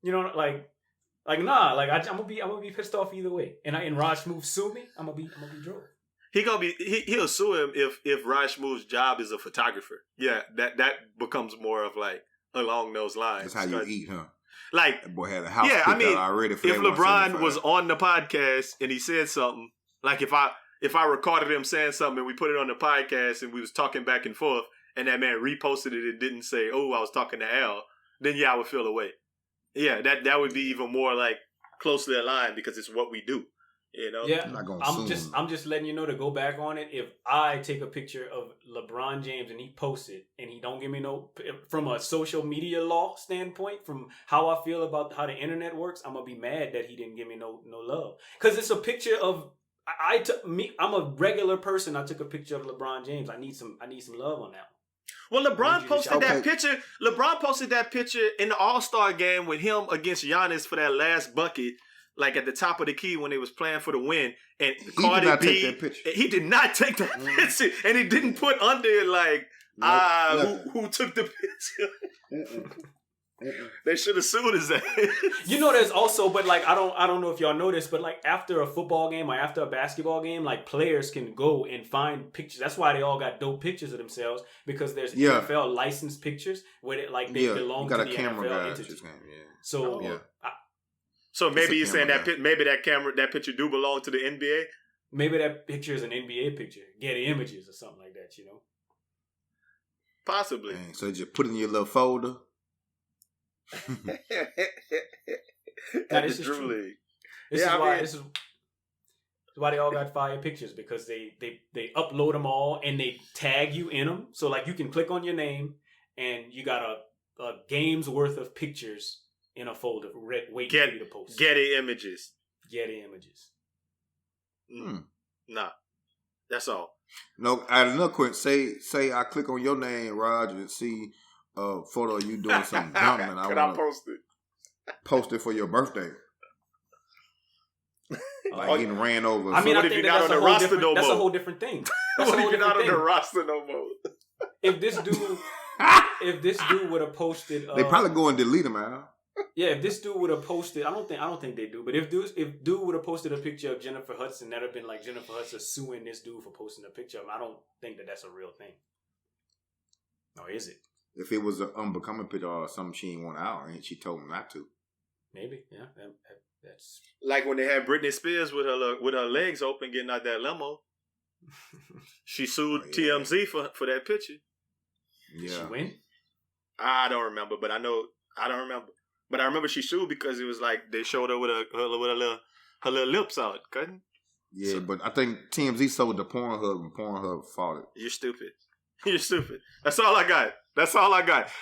you know, I'm gonna be pissed off either way. And Rog Smuve sue me, I'm gonna be drove.
He'll sue him if Rog Smuve's job is a photographer. Yeah, that becomes more of like along those lines.
That's how you eat, huh?
Like
that boy had a house picked out already for
if LeBron was on the podcast and he said something, like if I recorded him saying something and we put it on the podcast and we was talking back and forth and that man reposted it and didn't say, "Oh, I was talking to Al," then yeah, I would feel away. Yeah, that would be even more like closely aligned because it's what we do. You know?
Yeah, I'm just letting you know to go back on it. If I take a picture of LeBron James and he posts it and he don't give me no, from a social media law standpoint, from how I feel about how the internet works, I'm gonna be mad that he didn't give me no love because it's a picture of I'm a regular person. I took a picture of LeBron James. I need some love on that one.
Well, LeBron posted that picture. LeBron posted that picture in the All-Star game with him against Giannis for that last bucket. Like at the top of the key when they was playing for the win, and Cardi B, he did not take that picture, and he didn't put under it like, who took the picture? They should have sued his ass.
You know, there's also, but like I don't know if y'all noticed, but like after a football game or after a basketball game, like players can go and find pictures. That's why they all got dope pictures of themselves because there's NFL licensed pictures where they belong to the NFL entity.
So maybe you're saying that maybe that picture do belong to the NBA?
Maybe that picture is an NBA picture. Getty Images or something like that, you know?
Possibly.
Dang, so just put it in your little folder.
At the Drew League.
This is why they all got fire pictures, because they upload them all and they tag you in them. So like you can click on your name and you got a game's worth of pictures in a folder waiting for you to post.
Getty Images. Nah, that's all.
No, I had another question. Say I click on your name, Rog, and see a photo of you doing something dumb, and I want to post it for your birthday. Like getting ran over.
I mean, I think that's a whole different thing. That's
what if you're not on the roster no more?
If this dude would have posted,
they probably go and delete him out.
Yeah, if this dude would have posted, I don't think they do. But if dude would have posted a picture of Jennifer Hudson, that'd have been like Jennifer Hudson suing this dude for posting a picture of him. I don't think that's a real thing. Or is it?
If it was an unbecoming picture or something she didn't want out, and she told him not to.
Maybe, yeah. That's
like when they had Britney Spears with her legs open getting out that limo. She sued TMZ for that picture.
Yeah. Did she win?
I don't remember, but I don't remember. But I remember she sued because it was like they showed her with her little lips out, couldn't?
Yeah, so, but I think TMZ sold the Pornhub and Pornhub fought it.
You're stupid. That's all I got.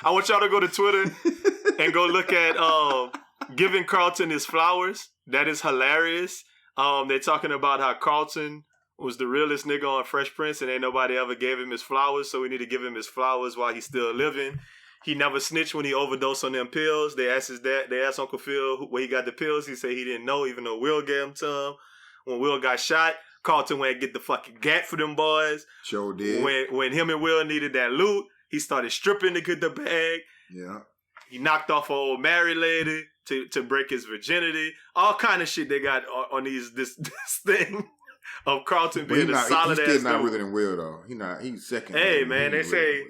I want y'all to go to Twitter and go look at giving Carlton his flowers. That is hilarious. They're talking about how Carlton was the realest nigga on Fresh Prince and ain't nobody ever gave him his flowers, so we need to give him his flowers while he's still living. He never snitched when he overdosed on them pills. They asked Uncle Phil where he got the pills. He said he didn't know, even though Will gave them to him. When Will got shot, Carlton went and get the fucking gat for them boys.
Sure did.
When him and Will needed that loot, he started stripping to get the bag.
Yeah.
He knocked off an old married lady to break his virginity. All kind of shit they got on this thing of Carlton being a solid ass dude.
He's still not really than Will though. He's second.
Hey man, they say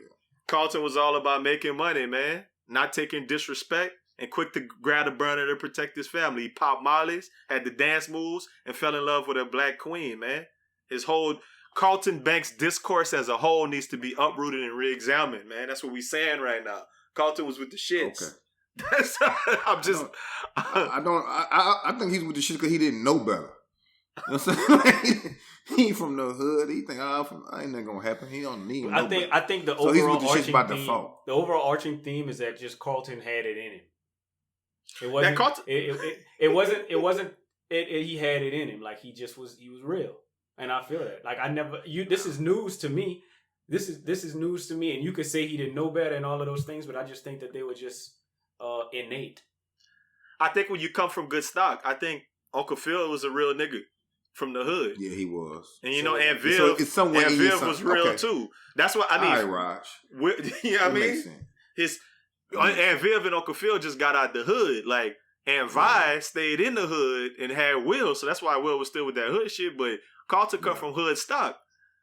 Carlton was all about making money, man. Not taking disrespect and quick to grab a burner to protect his family. He popped mollies, had the dance moves, and fell in love with a black queen, man. His whole Carlton Banks discourse as a whole needs to be uprooted and re-examined, man. That's what we saying right now. Ain't was with the shits. Okay.
I think he's with the shit because he didn't know better. You know what I'm saying? He ain't from the hood. He think, ain't nothing gonna happen. He don't need.
I think the overall arching theme is that just Carlton had it in him. It wasn't. He had it in him. Like he was real, and I feel that. Like this is news to me. This is news to me, and you could say he didn't know better and all of those things, but I just think that they were just innate.
I think when you come from good stock, I think Uncle Phil was a real nigga from the hood.
Yeah, he was.
And and Viv was real too. That's what I mean.
All right, Raj.
You know what I mean? Aunt Viv and Uncle Phil just got out the hood. Like, Aunt Vi stayed in the hood and had Will, so that's why Will was still with that hood shit. But Carlton come from hood stock.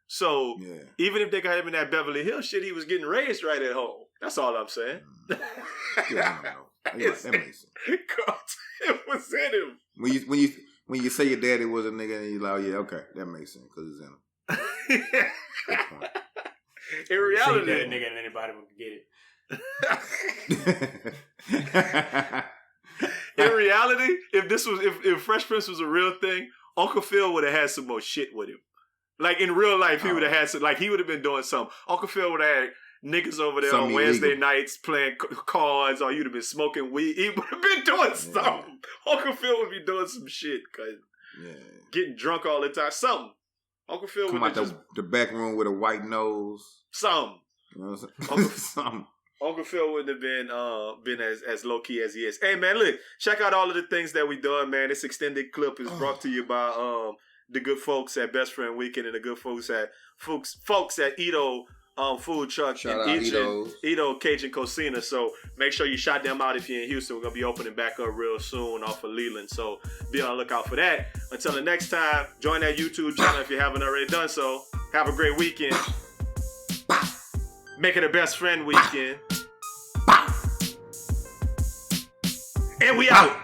So even if they got him in that Beverly Hills shit, he was getting raised right at home. That's all I'm saying.
That makes sense.
Carlton was in him.
When you say your daddy was a nigga, and you're like, okay, that makes sense because it's in him.
In reality,
say that nigga and anybody would get it.
In reality, if Fresh Prince was a real thing, Uncle Phil would have had some more shit with him. Like in real life, he would have had some. Like he would have been doing something. Uncle Phil would have had niggas over there on Wednesday nights playing cards, or you'd have been smoking weed. He would have been doing something. Uncle Phil would be doing some shit, getting drunk all the time. Something. Uncle Phil
come
would
out the back room with a white nose.
Something.
You know what I'm saying?
Uncle Phil wouldn't have been as low key as he is. Hey man, look, check out all of the things that we doing, man. This extended clip is brought to you by the good folks at Best Friend Weekend and the good folks at Ito food truck and Ito Cajun Cocina. So make sure you shout them out if you're in Houston. We're gonna be opening back up real soon off of Leland. So be on the lookout for that. Until the next time, join that YouTube channel if you haven't already done so. Have a great weekend. Make it a Best Friend Weekend. And we out.